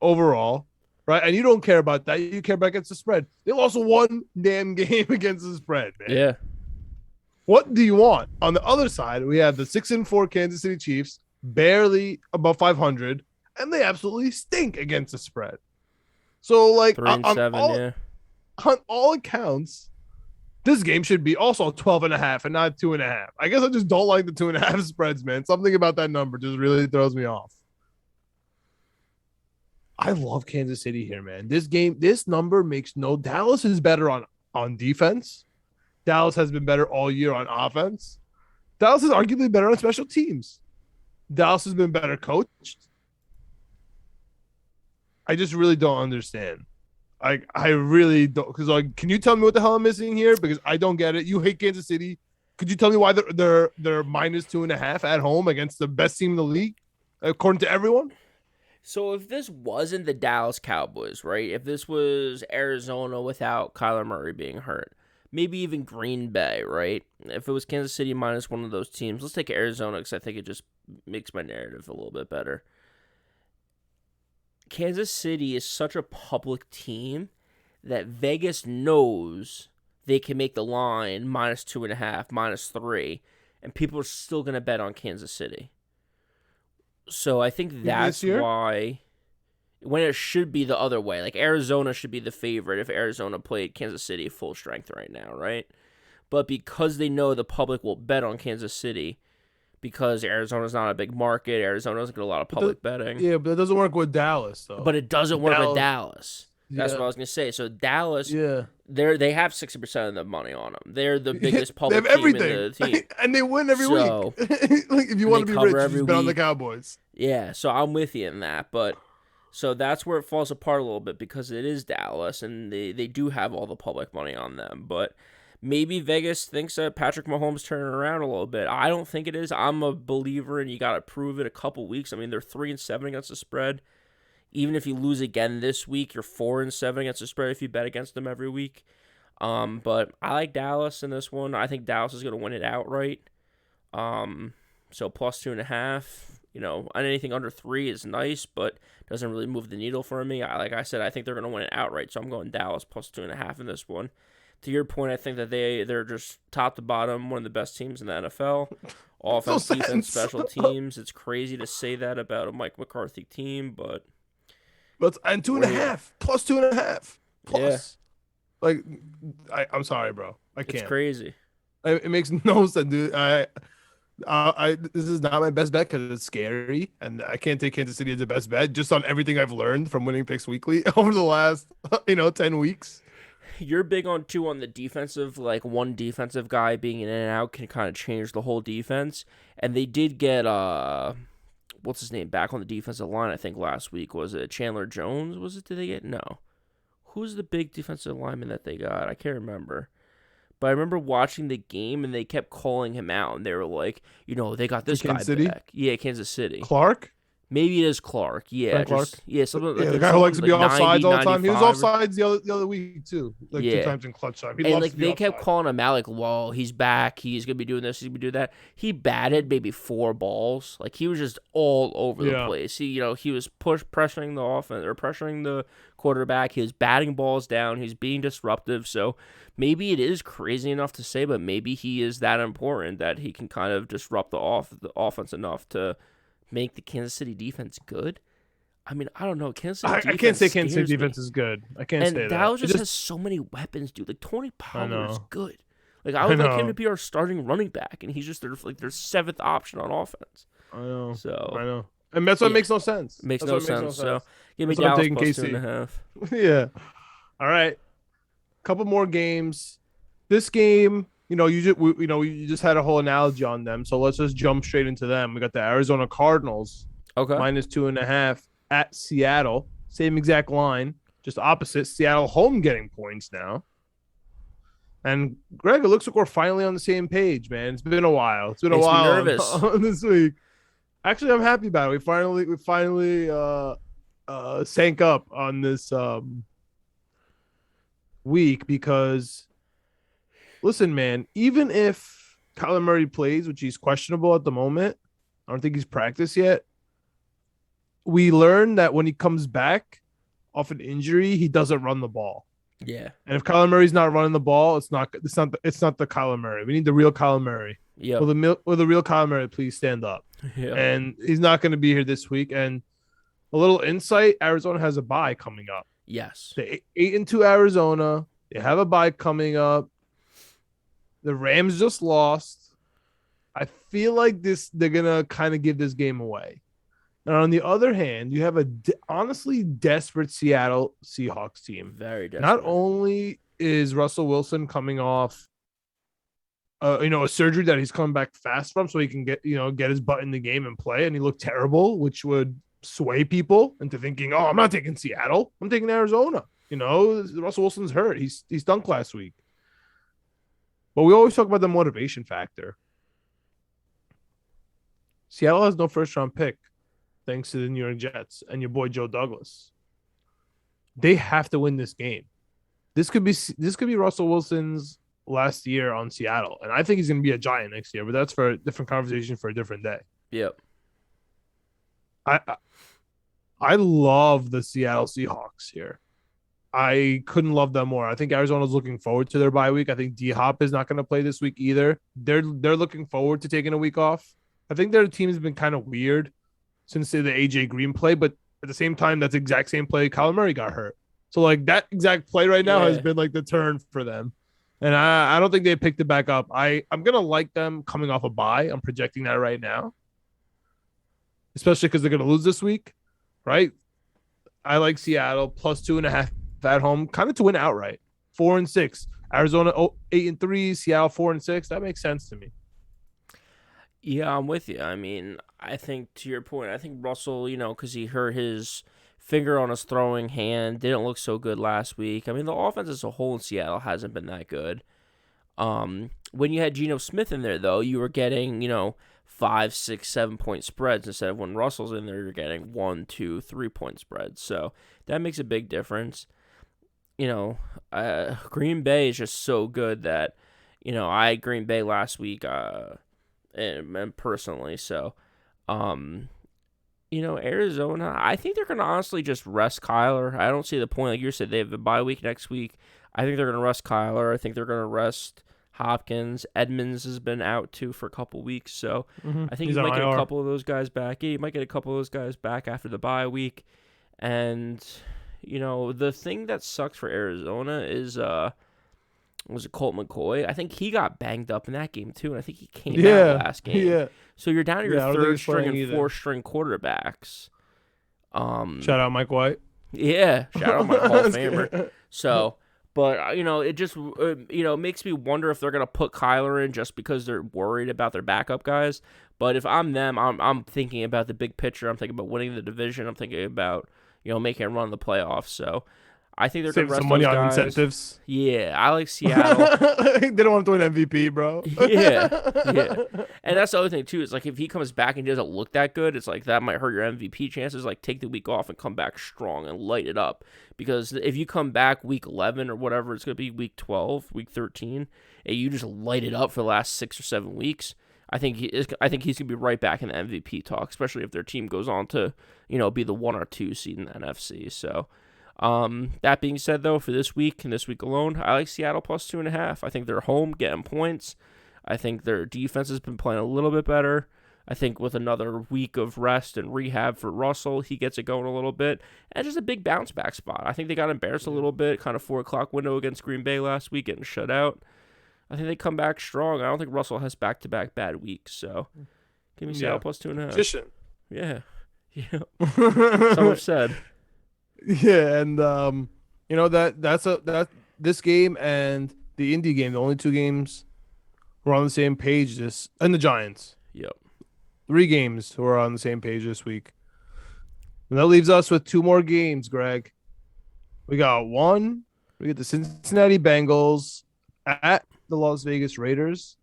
Speaker 1: overall, right? And you don't care about that. You care about against the spread. They lost 1 damn game against the spread, man.
Speaker 2: Yeah.
Speaker 1: What do you want? On the other side, we have the 6-4 Kansas City Chiefs, barely above 500, and they absolutely stink against the spread. So, like,
Speaker 2: 3-7,
Speaker 1: on all accounts, this game should be also 12.5 and not 2.5. I guess I just don't like the 2.5 spreads, man. Something about that number just really throws me off. I love Kansas City here, man. This number makes Dallas is better on defense. Dallas has been better all year on offense. Dallas is arguably better on special teams. Dallas has been better coached. I just really don't understand. I really don't, because, like, can you tell me what the hell I'm missing here? Because I don't get it. You hate Kansas City. Could you tell me why they're -2.5 at home against the best team in the league, according to everyone?
Speaker 2: So if this wasn't the Dallas Cowboys, right? If this was Arizona without Kyler Murray being hurt, maybe even Green Bay, right? If it was Kansas City minus one of those teams, let's take Arizona, because I think it just makes my narrative a little bit better. Kansas City is such a public team that Vegas knows they can make the line -2.5, -3, and people are still going to bet on Kansas City. So I think that's why, when it should be the other way. Like, Arizona should be the favorite if Arizona played Kansas City full strength right now, right? But because they know the public will bet on Kansas City, because Arizona's not a big market. Arizona doesn't get a lot of
Speaker 1: But the,
Speaker 2: public betting.
Speaker 1: yeah, but it doesn't work with Dallas though.
Speaker 2: But it doesn't work with
Speaker 1: Dallas,
Speaker 2: Dallas. That's what
Speaker 1: yeah,
Speaker 2: I was gonna say. So Dallas,
Speaker 1: yeah.
Speaker 2: they have 60% of the money on them. They're the biggest
Speaker 1: They have
Speaker 2: public team in
Speaker 1: everything,
Speaker 2: the team.
Speaker 1: and they win every week.
Speaker 2: So
Speaker 1: Like if you
Speaker 2: and they
Speaker 1: want to be
Speaker 2: cover
Speaker 1: rich,
Speaker 2: every
Speaker 1: just bet on the
Speaker 2: week.
Speaker 1: Cowboys.
Speaker 2: Yeah, so I'm with you in that, but so that's where it falls apart a little bit because it is Dallas and they do have all the public money on them. But maybe Vegas thinks that Patrick Mahomes turning around a little bit. I don't think it is. I'm a believer and you got to prove it a couple weeks. I mean, they're 3-7 against the spread. Even if you lose again this week, you're 4-7 against the spread if you bet against them every week. But I like Dallas in this one. I think Dallas is going to win it outright. So plus 2.5. Anything under 3 is nice, but doesn't really move the needle for me. Like I said, I think they're going to win it outright, so I'm going Dallas plus 2.5 in this one. To your point, I think that they're just top to bottom, one of the best teams in the NFL. Offense, defense, special teams. It's crazy to say that about a Mike McCarthy team, but
Speaker 1: and 2.5 plus 2.5 plus. Yeah. Like, I'm sorry, bro. I can't.
Speaker 2: It's crazy.
Speaker 1: It makes no sense, dude. This is not my best bet because it's scary, and I can't take Kansas City as the best bet just on everything I've learned from winning picks weekly over the last 10 weeks.
Speaker 2: You're big on the defensive, like one defensive guy being in and out can kind of change the whole defense, and they did get what's his name back on the defensive line. I think last week was it Chandler Jones? Was it? Did they get no? Who's the big defensive lineman that they got? I can't remember. But I remember watching the game, and they kept calling him out, and they were like, they got this guy back. Yeah, Kansas City.
Speaker 1: Clark?
Speaker 2: Maybe it is Clark. Yeah,
Speaker 1: Clark?
Speaker 2: Something
Speaker 1: the guy who likes to be offsides all the time. He was offsides the other week too, 2 times in clutch time.
Speaker 2: And they kept calling him out, like, "Whoa, he's back. He's gonna be doing this. He's gonna be doing that." He batted maybe 4 balls. Like he was just all over the place. He was pressuring the offense or pressuring the quarterback. He was batting balls down. He's being disruptive. So maybe it is crazy enough to say, but maybe he is that important that he can kind of disrupt the offense enough to make the Kansas City defense good. I mean, I don't know. Kansas City defense
Speaker 1: I can't say Kansas City defense is good. I can't say that.
Speaker 2: And Dallas just has so many weapons, dude. Like Tony Pollard is good. Like I would like him to be our starting running back, and he's just their 7th option on offense.
Speaker 1: I know.
Speaker 2: So
Speaker 1: I know, and that's what makes no sense.
Speaker 2: Makes no sense. So give me
Speaker 1: Dallas
Speaker 2: plus
Speaker 1: KC.
Speaker 2: 2.5.
Speaker 1: Yeah. All right. Couple more games. This game. You just had a whole analogy on them, so let's just jump straight into them. We got the Arizona Cardinals, minus 2.5 at Seattle. Same exact line, just opposite. Seattle home getting points now. And Greg, it looks like we're finally on the same page, man. It's been a while. It's been a while.
Speaker 2: Nervous
Speaker 1: this week. Actually, I'm happy about it. We finally sank up on this week because. Listen, man, even if Kyler Murray plays, which he's questionable at the moment, I don't think he's practiced yet. We learned that when he comes back off an injury, he doesn't run the ball.
Speaker 2: Yeah.
Speaker 1: And if Kyler Murray's not running the ball, it's not the Kyler Murray. We need the real Kyler Murray.
Speaker 2: Yeah.
Speaker 1: Will the real Kyler Murray please stand up?
Speaker 2: Yeah.
Speaker 1: And he's not going to be here this week. And a little insight: Arizona has a bye coming up.
Speaker 2: Yes.
Speaker 1: They 8-2 Arizona. They have a bye coming up. The Rams just lost. I feel like they're going to kind of give this game away. And on the other hand, you have a honestly desperate Seattle Seahawks team.
Speaker 2: Very desperate.
Speaker 1: Not only is Russell Wilson coming off a surgery that he's coming back fast from so he can get his butt in the game and play, and he looked terrible, which would sway people into thinking, "Oh, I'm not taking Seattle. I'm taking Arizona." Russell Wilson's hurt. He stunk last week. But we always talk about the motivation factor. Seattle has no first-round pick, thanks to the New York Jets and your boy Joe Douglas. They have to win this game. This could be Russell Wilson's last year on Seattle, and I think he's going to be a Giant next year. But that's for a different conversation for a different day.
Speaker 2: Yep.
Speaker 1: I love the Seattle Seahawks here. I couldn't love them more. I think Arizona's looking forward to their bye week. I think D-Hop is not going to play this week either. They're looking forward to taking a week off. I think their team has been kind of weird since the AJ Green play, but at the same time, that's the exact same play Kyler Murray got hurt. So like that exact play right now has been like the turn for them. And I don't think they picked it back up. I'm gonna like them coming off a bye. I'm projecting that right now, especially because they're gonna lose this week, right? I like Seattle plus 2.5 at home, kind of to win outright. 4-6. Arizona 8-3. Seattle 4-6. That makes sense to me.
Speaker 2: Yeah, I'm with you. I mean, I think to your point, I think Russell, because he hurt his finger on his throwing hand, didn't look so good last week. I mean, the offense as a whole in Seattle hasn't been that good. When you had Geno Smith in there, though, you were getting, 5, 6, 7 point spreads instead of when Russell's in there, you're getting 1, 2, 3 point spreads. So that makes a big difference. Green Bay is just so good that, I had Green Bay last week, and personally. So, Arizona, I think they're going to honestly just rest Kyler. I don't see the point. Like you said, they have a bye week next week. I think they're going to rest Kyler. I think they're going to rest Hopkins. Edmonds has been out too for a couple weeks, so I think
Speaker 1: He's
Speaker 2: you
Speaker 1: on
Speaker 2: might get a
Speaker 1: IR.
Speaker 2: couple of those guys back. Yeah, you might get a couple of those guys back after the bye week. And the thing that sucks for Arizona is was it Colt McCoy? I think he got banged up in that game too, and I think he came out
Speaker 1: Yeah.
Speaker 2: last game.
Speaker 1: Yeah.
Speaker 2: So you're down to your
Speaker 1: Yeah. I don't think
Speaker 2: third
Speaker 1: he's
Speaker 2: string
Speaker 1: playing
Speaker 2: and
Speaker 1: either.
Speaker 2: fourth string quarterbacks.
Speaker 1: Shout out Mike White.
Speaker 2: Yeah, shout out my Hall of
Speaker 1: That's
Speaker 2: Famer.
Speaker 1: good.
Speaker 2: So, but it just makes me wonder if they're gonna put Kyler in just because they're worried about their backup guys. But if I'm them, I'm thinking about the big picture. I'm thinking about winning the division. I'm thinking about making a run in the playoffs. So I think they're gonna
Speaker 1: Save
Speaker 2: rest
Speaker 1: some money
Speaker 2: those
Speaker 1: on
Speaker 2: guys.
Speaker 1: incentives.
Speaker 2: Yeah, I like Seattle.
Speaker 1: They don't want to win MVP, bro.
Speaker 2: Yeah, yeah. And that's the other thing too. Is like if he comes back and he doesn't look that good, it's like that might hurt your MVP chances. Like take the week off and come back strong and light it up. Because if you come back week 11 or whatever, it's gonna be week 12, week 13, and you just light it up for the last 6 or 7 weeks. I think he's gonna be right back in the MVP talk, especially if their team goes on to be the 1 or 2 seed in the NFC. So. That being said, though, for this week and this week alone, I like Seattle plus 2.5. I think they're home getting points. I think their defense has been playing a little bit better. I think with another week of rest and rehab for Russell, he gets it going a little bit. And just a big bounce back spot. I think they got embarrassed a little bit, kind of 4 o'clock window against Green Bay last week, getting shut out. I think they come back strong. I don't think Russell has back-to-back bad weeks. So give me Seattle plus 2.5.
Speaker 1: Magician.
Speaker 2: Yeah. Yeah. So much said.
Speaker 1: Yeah, and that this game and the Indy game, the only two games we're on the same page this and the Giants.
Speaker 2: Yep.
Speaker 1: 3 games who are on the same page this week. And that leaves us with 2 more games, Greg. We got the Cincinnati Bengals at the Las Vegas Raiders.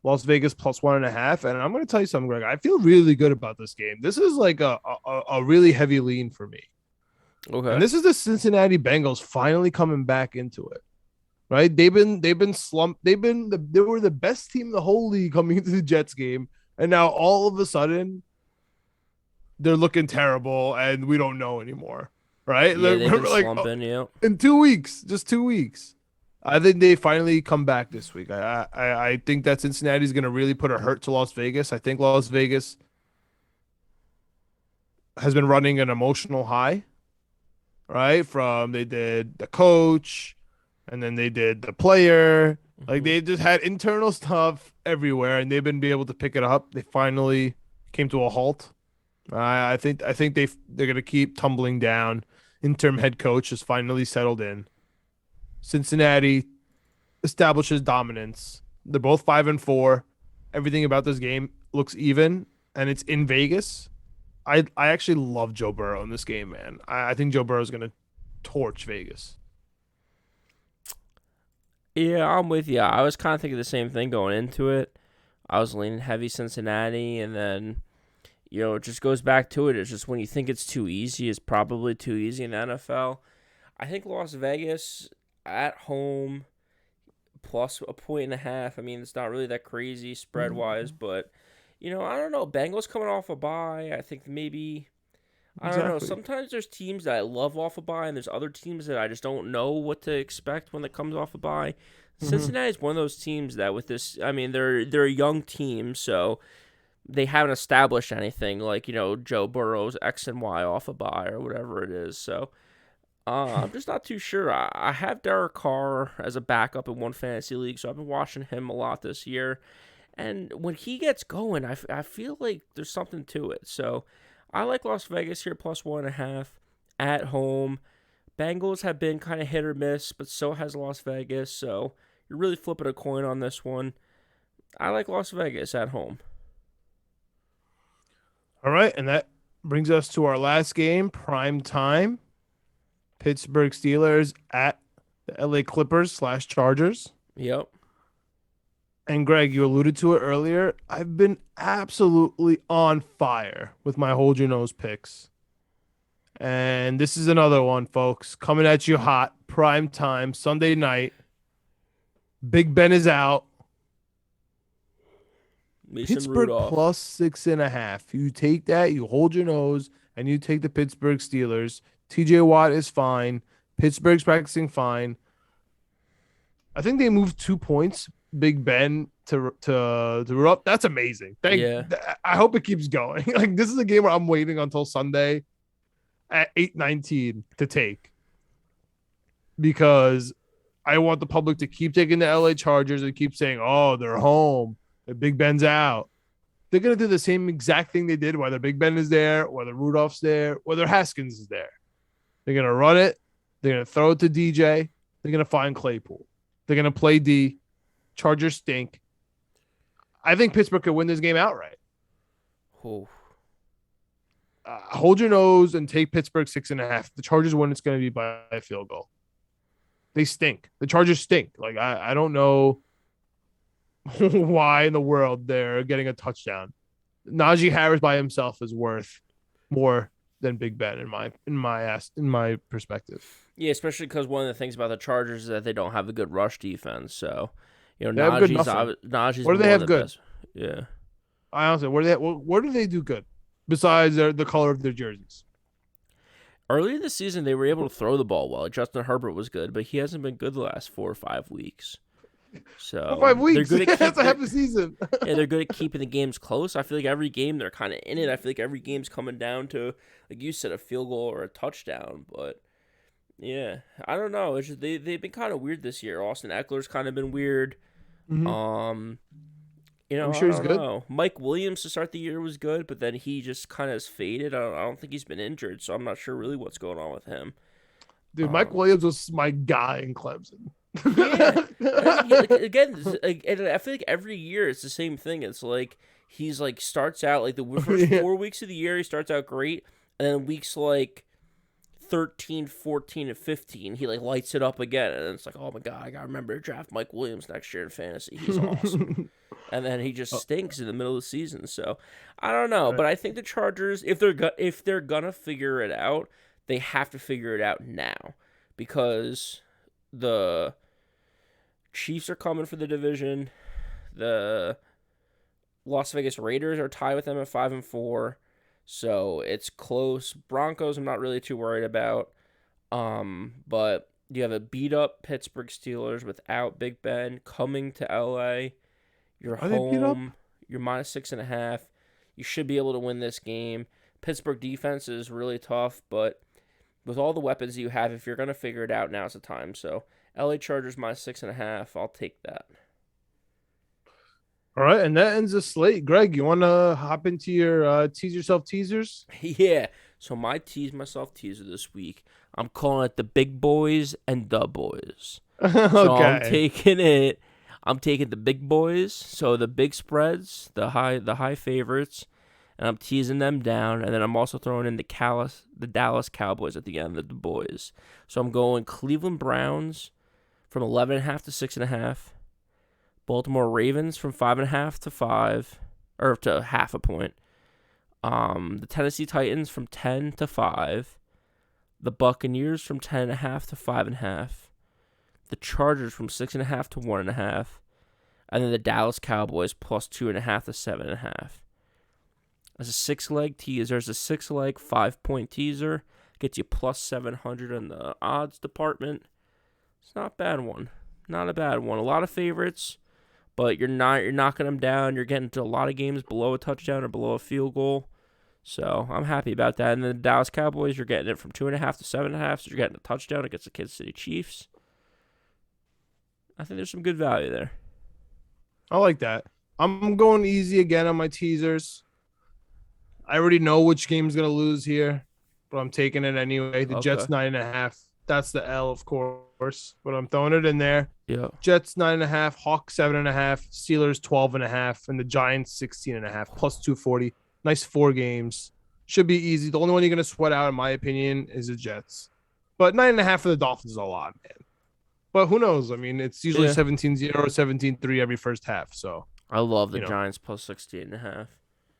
Speaker 1: Las Vegas plus 1.5. And I'm going to tell you something, Greg. I feel really good about this game. This is like a really heavy lean for me.
Speaker 2: Okay.
Speaker 1: And this is the Cincinnati Bengals finally coming back into it. Right? They've been slumped. They were the best team in the whole league coming into the Jets game. And now all of a sudden they're looking terrible and we don't know anymore. Right?
Speaker 2: Yeah, they've been
Speaker 1: like
Speaker 2: slumping, yeah.
Speaker 1: in 2 weeks, just 2 weeks. I think they finally come back this week. I think that Cincinnati's going to really put a hurt to Las Vegas. I think Las Vegas has been running an emotional high, right? From they did the coach and then they did the player. Like they just had internal stuff everywhere and they've been able to pick it up. They finally came to a halt. I think they're going to keep tumbling down. Interim head coach has finally settled in. Cincinnati establishes dominance. They're both 5-4. Everything about this game looks even, and it's in Vegas. I actually love Joe Burrow in this game, man. I think Joe Burrow is going to torch Vegas.
Speaker 2: Yeah, I'm with you. I was kind of thinking the same thing going into it. I was leaning heavy Cincinnati, and then, it just goes back to it. It's just when you think it's too easy, it's probably too easy in the NFL. I think Las Vegas at home plus 1.5. I mean, it's not really that crazy spread wise, but I don't know. Bengals coming off a bye. I think maybe I don't know. Sometimes there's teams that I love off a bye, and there's other teams that I just don't know what to expect when it comes off a bye. Cincinnati is one of those teams that with this, I mean, they're a young team, so they haven't established anything like Joe Burrow's X and Y off a bye or whatever it is. So I'm just not too sure. I have Derek Carr as a backup in one fantasy league, so I've been watching him a lot this year. And when he gets going, I feel like there's something to it. So I like Las Vegas here plus 1.5 at home. Bengals have been kind of hit or miss, but so has Las Vegas. So you're really flipping a coin on this one. I like Las Vegas at home.
Speaker 1: All right, and that brings us to our last game, prime time. Pittsburgh Steelers at the LA Clippers/Chargers.
Speaker 2: Yep.
Speaker 1: And Greg, you alluded to it earlier. I've been absolutely on fire with my hold your nose picks. And this is another one, folks, coming at you hot, prime time, Sunday night. Big Ben is out.
Speaker 2: Mason
Speaker 1: Pittsburgh
Speaker 2: Rudolph.
Speaker 1: plus 6.5. You take that, you hold your nose, and you take the Pittsburgh Steelers. TJ Watt is fine. Pittsburgh's practicing fine. I think they moved 2 points. Big Ben to Rupp. That's amazing. I hope it keeps going. Like, this is a game where I'm waiting until Sunday at 8:19 to take, because I want the public to keep taking the LA Chargers and keep saying, "Oh, they're home. The Big Ben's out." They're gonna do the same exact thing they did, whether Big Ben is there, whether Rudolph's there, whether Haskins is there. They're gonna run it. They're gonna throw it to DJ. They're gonna find Claypool. They're gonna play D. Chargers stink. I think Pittsburgh could win this game outright.
Speaker 2: Oh.
Speaker 1: Hold your nose and take Pittsburgh 6.5. If the Chargers win, it's going to be by a field goal. They stink. The Chargers stink. Like, I don't know why in the world they're getting a touchdown. Najee Harris by himself is worth more than Big Ben in my perspective.
Speaker 2: Yeah, especially because one of the things about the Chargers is that they don't have a good rush defense. So,
Speaker 1: They have good
Speaker 2: Najee's
Speaker 1: What do they have good?
Speaker 2: best. Yeah.
Speaker 1: I honestly, where do they do good besides the color of their jerseys?
Speaker 2: Earlier this season, they were able to throw the ball well. Justin Herbert was good, but he hasn't been good the last 4 or 5 weeks. So
Speaker 1: 5 weeks.
Speaker 2: They're good at
Speaker 1: That's half the season.
Speaker 2: Yeah, they're good at keeping the games close. I feel like every game they're kind of in it. I feel like every game's coming down to, like you said, a field goal or a touchdown. But yeah, I don't know. It's just, they've been kind of weird this year. Austin Eckler's kind of been weird.
Speaker 1: Mm-hmm.
Speaker 2: I'm
Speaker 1: sure he's good.
Speaker 2: Know. Mike Williams to start the year was good, but then he just kind of has faded. I don't think he's been injured, so I'm not sure really what's going on with him.
Speaker 1: Dude, Mike Williams was my guy in Clemson.
Speaker 2: Yeah. I feel like every year it's the same thing. It's like he's like starts out like the first 4 weeks of the year he starts out great, and then weeks like 13, 14, and 15 he like lights it up again, and it's like, oh my god, I gotta remember to draft Mike Williams next year in fantasy. He's awesome. And then he just stinks in the middle of the season. So I don't know, but I think the Chargers, if they're gonna figure it out, they have to figure it out now, because the Chiefs are coming for the division. The Las Vegas Raiders are tied with them at 5-4, so it's close. Broncos, I'm not really too worried about. But you have a beat up Pittsburgh Steelers without Big Ben coming to LA. You're home. You're minus 6.5. You should be able to win this game. Pittsburgh defense is really tough, but with all the weapons you have, if you're gonna figure it out, now's the time. So LA Chargers minus 6.5. I'll take that.
Speaker 1: All right, and that ends the slate. Greg, you want to hop into your tease yourself teasers?
Speaker 2: Yeah. So my tease myself teaser this week, I'm calling it the big boys and the boys. So
Speaker 1: Okay.
Speaker 2: I'm taking the big boys, so the big spreads, the high favorites, and I'm teasing them down, and then I'm also throwing in the Dallas Cowboys at the end of the boys. So I'm going Cleveland Browns from 11.5 to 6.5, Baltimore Ravens from 5.5 to 5, or to half a point. The Tennessee Titans from 10 to 5, the Buccaneers from 10.5 to 5.5, the Chargers from 6.5 to 1.5, and then the Dallas Cowboys plus 2.5 to 7.5. As a 6-leg teaser, there's a 6-leg 5-point teaser. Gets you plus 700 in the odds department. It's not a bad one. Not a bad one. A lot of favorites, but you're knocking them down. You're getting to a lot of games below a touchdown or below a field goal. So I'm happy about that. And then the Dallas Cowboys, you're getting it from 2.5 to 7.5, so you're getting a touchdown against the Kansas City Chiefs. I think there's some good value there.
Speaker 1: I like that. I'm going easy again on my teasers. I already know which game's gonna lose here, but I'm taking it anyway. The
Speaker 2: Okay.
Speaker 1: Jets 9.5. That's the L, of course, but I'm throwing it in there.
Speaker 2: Yeah.
Speaker 1: Jets 9.5, Hawks 7.5, Steelers 12.5, and the Giants 16.5 plus 240. Nice 4 games. Should be easy. The only one you're gonna sweat out, in my opinion, is the Jets. But 9.5 for the Dolphins is a lot, man. But who knows? I mean, it's usually 17-0 or 17-3 every first half. So
Speaker 2: I love the Giants plus 16.5.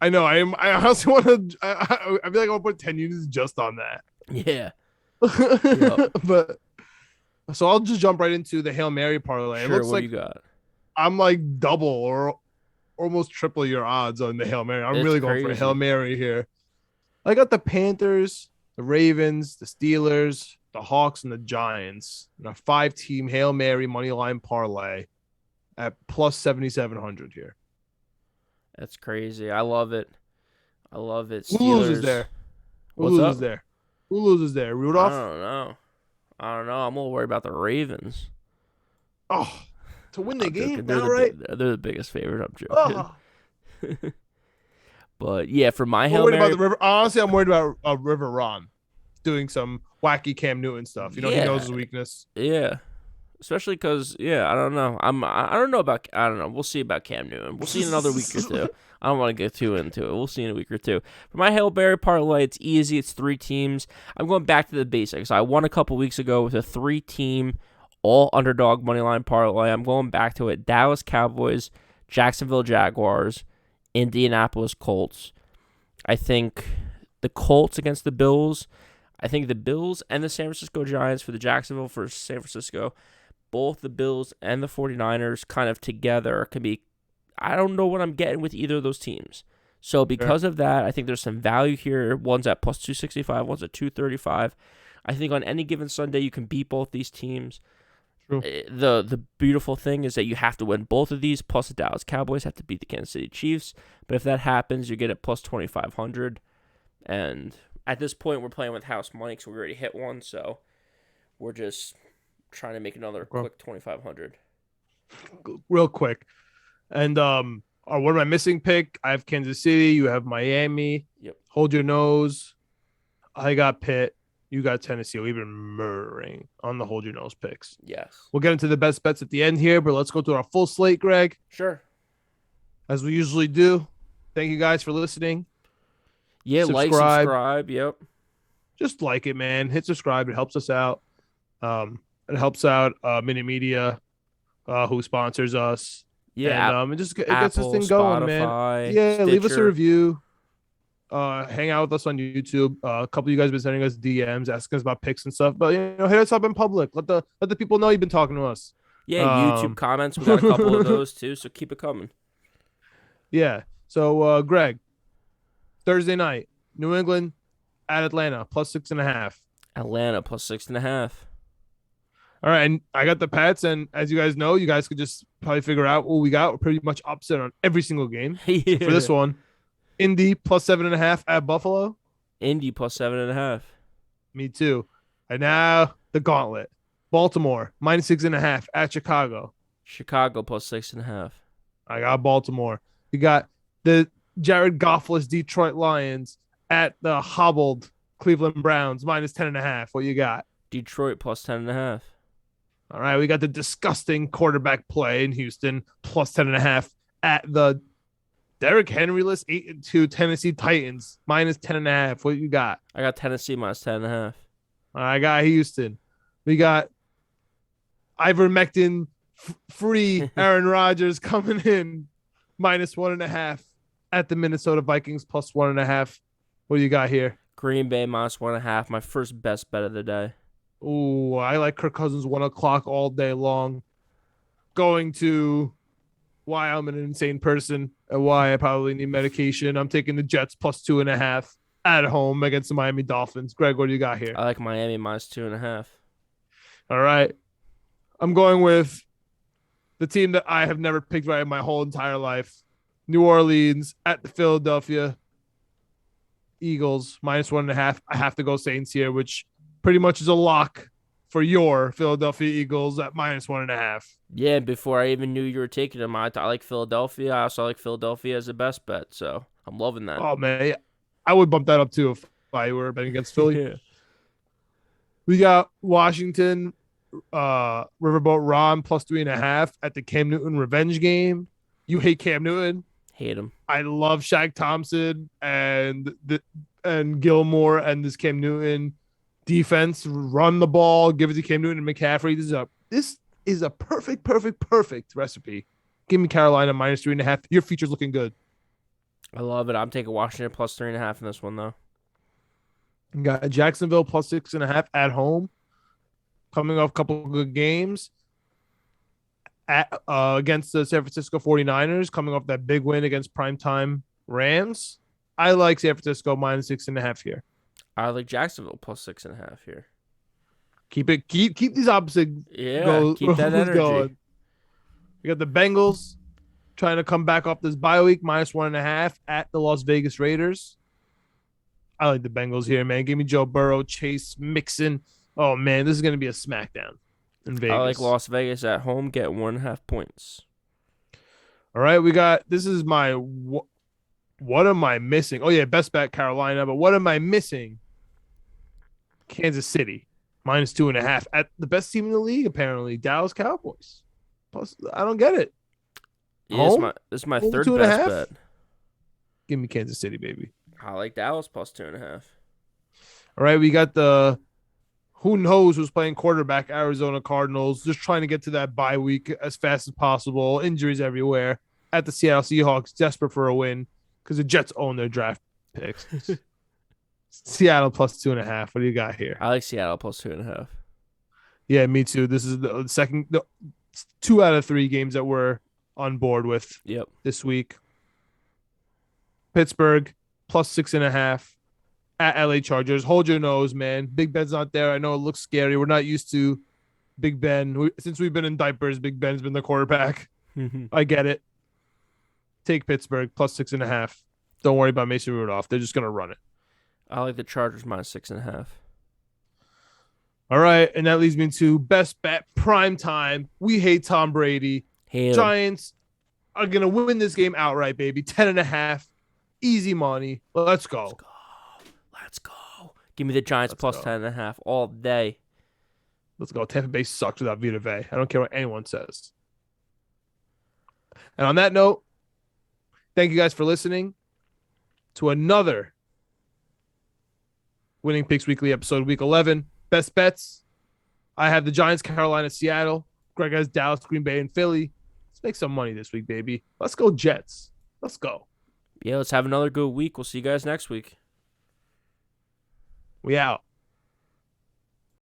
Speaker 1: I know. I honestly want to. I feel like I want to put 10 units just on that.
Speaker 2: Yeah.
Speaker 1: But so I'll just jump right into the Hail Mary parlay.
Speaker 2: Sure,
Speaker 1: It looks
Speaker 2: what
Speaker 1: like
Speaker 2: you got?
Speaker 1: I'm like double or almost triple your odds on the Hail Mary. I'm
Speaker 2: It's
Speaker 1: really going for a
Speaker 2: crazy.
Speaker 1: Hail Mary here. I got the Panthers, the Ravens, the Steelers, the Hawks, and the Giants in a 5-team Hail Mary money line parlay at plus 7,700 here.
Speaker 2: That's crazy. I love it. I love it.
Speaker 1: Who
Speaker 2: Steelers.
Speaker 1: loses there? Who
Speaker 2: What's
Speaker 1: loses
Speaker 2: up?
Speaker 1: there? Who loses there? Rudolph?
Speaker 2: I don't know. I'm more worried about the Ravens.
Speaker 1: Oh, to win the
Speaker 2: I'm
Speaker 1: game,
Speaker 2: joking.
Speaker 1: now, right?
Speaker 2: They're the biggest favorite. I'm joking.
Speaker 1: Oh.
Speaker 2: But yeah, for my
Speaker 1: I'm
Speaker 2: Hail
Speaker 1: worried
Speaker 2: Mary,
Speaker 1: about the River. Honestly, I'm worried about River Ron doing some wacky Cam Newton stuff. You know, he knows his weakness.
Speaker 2: yeah, especially because I don't know. I don't know about. I don't know. We'll see about Cam Newton. We'll see in another week or two. I don't want to get too into it. We'll see in a week or two. For my Hail Mary parlay, it's easy. It's 3 teams. I'm going back to the basics. I won a couple weeks ago with a 3-team all underdog moneyline parlay. I'm going back to it. Dallas Cowboys, Jacksonville Jaguars, Indianapolis Colts. I think the Colts against the Bills. I think the Bills and the San Francisco Giants for the Jacksonville for San Francisco. Both the Bills and the 49ers kind of together can be. I don't know what I'm getting with either of those teams. So because of that, I think there's some value here. One's at plus 265, one's at 235. I think on any given Sunday you can beat both these teams.
Speaker 1: True.
Speaker 2: The beautiful thing is that you have to win both of these, plus the Dallas Cowboys have to beat the Kansas City Chiefs. But if that happens, you get it plus 2,500. And at this point, we're playing with house money because we already hit one. So we're just trying to make another quick 2,500.
Speaker 1: Real quick. And what am I missing pick? I have Kansas City. You have Miami.
Speaker 2: Yep.
Speaker 1: Hold your nose. I got Pitt. You got Tennessee. We've been murdering on the hold your nose picks.
Speaker 2: Yes.
Speaker 1: We'll get into the best bets at the end here, but let's go through our full slate, Greg.
Speaker 2: Sure.
Speaker 1: As we usually do. Thank you guys for listening.
Speaker 2: Yeah, subscribe. Yep.
Speaker 1: Just like it, man. Hit subscribe. It helps us out. It helps out Minute Media, who sponsors us.
Speaker 2: Yeah.
Speaker 1: And it
Speaker 2: Apple,
Speaker 1: gets this thing going,
Speaker 2: Spotify,
Speaker 1: man. Yeah,
Speaker 2: Stitcher.
Speaker 1: leave us a review. Hang out with us on YouTube. A couple of you guys have been sending us DMs, asking us about picks and stuff. But hit us up in public. Let the people know you've been talking to us.
Speaker 2: Yeah, YouTube comments. We got a couple of those too, so keep it coming.
Speaker 1: Yeah. So Greg, Thursday night, New England at Atlanta, plus 6.5.
Speaker 2: Atlanta plus 6.5.
Speaker 1: All right, and I got the Pats, and as you guys know, you guys could just probably figure out what we got. We're pretty much upset on every single game.
Speaker 2: Yeah.
Speaker 1: For this one, Indy plus 7.5 at Buffalo.
Speaker 2: Indy plus 7.5.
Speaker 1: Me too. And now the gauntlet. Baltimore minus 6.5 at Chicago.
Speaker 2: Chicago plus 6.5.
Speaker 1: I got Baltimore. We got the Jared Goffless Detroit Lions at the hobbled Cleveland Browns minus 10.5. What you got?
Speaker 2: Detroit plus 10.5.
Speaker 1: All right, we got the disgusting quarterback play in Houston plus 10.5 at the Derrick Henry-less 8-2 Tennessee Titans minus 10.5. What you got?
Speaker 2: I got Tennessee minus 10.5.
Speaker 1: I got Houston. We got ivermectin free Aaron Rodgers coming in minus 1.5 at the Minnesota Vikings plus 1.5. What do you got here?
Speaker 2: Green Bay minus 1.5. My first best bet of the day.
Speaker 1: Oh, I like Kirk Cousins 1 o'clock all day long. Going to why I'm an insane person and why I probably need medication. I'm taking the Jets plus 2.5 at home against the Miami Dolphins. Greg, what do you got here?
Speaker 2: I like Miami minus 2.5.
Speaker 1: All right. I'm going with the team that I have never picked right in my whole entire life. New Orleans at the Philadelphia Eagles -1.5. I have to go Saints here, which pretty much is a lock for your Philadelphia Eagles at -1.5.
Speaker 2: Yeah, before I even knew you were taking them, I like Philadelphia. I also like Philadelphia as the best bet, so I'm loving that.
Speaker 1: Oh man, I would bump that up too if I were betting against Philly.
Speaker 2: Yeah.
Speaker 1: We got Washington, Riverboat Ron +3.5 at the Cam Newton revenge game. You hate Cam Newton.
Speaker 2: Hate him.
Speaker 1: I love Shaq Thompson and Gilmore and this Cam Newton defense. Run the ball, give it to Cam Newton and McCaffrey. This is a perfect recipe. Give me Carolina -3.5. Your feature's looking good.
Speaker 2: I love it. I'm taking Washington +3.5 in this one, though.
Speaker 1: You got Jacksonville +6.5 at home. Coming off a couple of good games against the San Francisco 49ers, coming off that big win against Primetime Rams. I like San Francisco -6.5 here.
Speaker 2: I like Jacksonville +6.5 here.
Speaker 1: Keep these opposite
Speaker 2: keep that energy.
Speaker 1: going. We got the Bengals trying to come back off this bye week -1.5 at the Las Vegas Raiders. I like the Bengals here, man. Give me Joe Burrow, Chase Mixon. Oh man, this is gonna be a smackdown in Vegas.
Speaker 2: I like Las Vegas at home, get 1.5 points.
Speaker 1: All right, this is my what am I missing? Oh yeah, best bet Carolina, but what am I missing? Kansas City -2.5 at the best team in the league, apparently, Dallas Cowboys. Plus, I don't get it.
Speaker 2: Yeah, this is my third best bet.
Speaker 1: Give me Kansas City, baby.
Speaker 2: I like Dallas +2.5.
Speaker 1: All right, we got the who knows who's playing quarterback, Arizona Cardinals, just trying to get to that bye week as fast as possible. Injuries everywhere. At the Seattle Seahawks, desperate for a win because the Jets own their draft picks. Seattle +2.5. What do you got here?
Speaker 2: I like Seattle +2.5.
Speaker 1: Yeah, me too. This is the second, 2 out of 3 games that we're on board with this week. Pittsburgh +6.5 at LA Chargers. Hold your nose, man. Big Ben's not there. I know it looks scary. We're not used to Big Ben. Since we've been in diapers, Big Ben's been the quarterback. I get it. Take Pittsburgh +6.5. Don't worry about Mason Rudolph. They're just going to run it.
Speaker 2: I like the Chargers -6.5.
Speaker 1: All right, and that leads me to best bet prime time. We hate Tom Brady. Giants are going to win this game outright, baby. 10.5. Easy money. Let's go.
Speaker 2: Let's go. Give me the Giants +10.5 all day.
Speaker 1: Let's go. Tampa Bay sucks without Vita Vea. I don't care what anyone says. And on that note, thank you guys for listening to another Winning Picks Weekly episode, Week 11. Best bets. I have the Giants, Carolina, Seattle. Greg has Dallas, Green Bay, and Philly. Let's make some money this week, baby. Let's go Jets. Let's go.
Speaker 2: Yeah, let's have another good week. We'll see you guys next week.
Speaker 1: We out.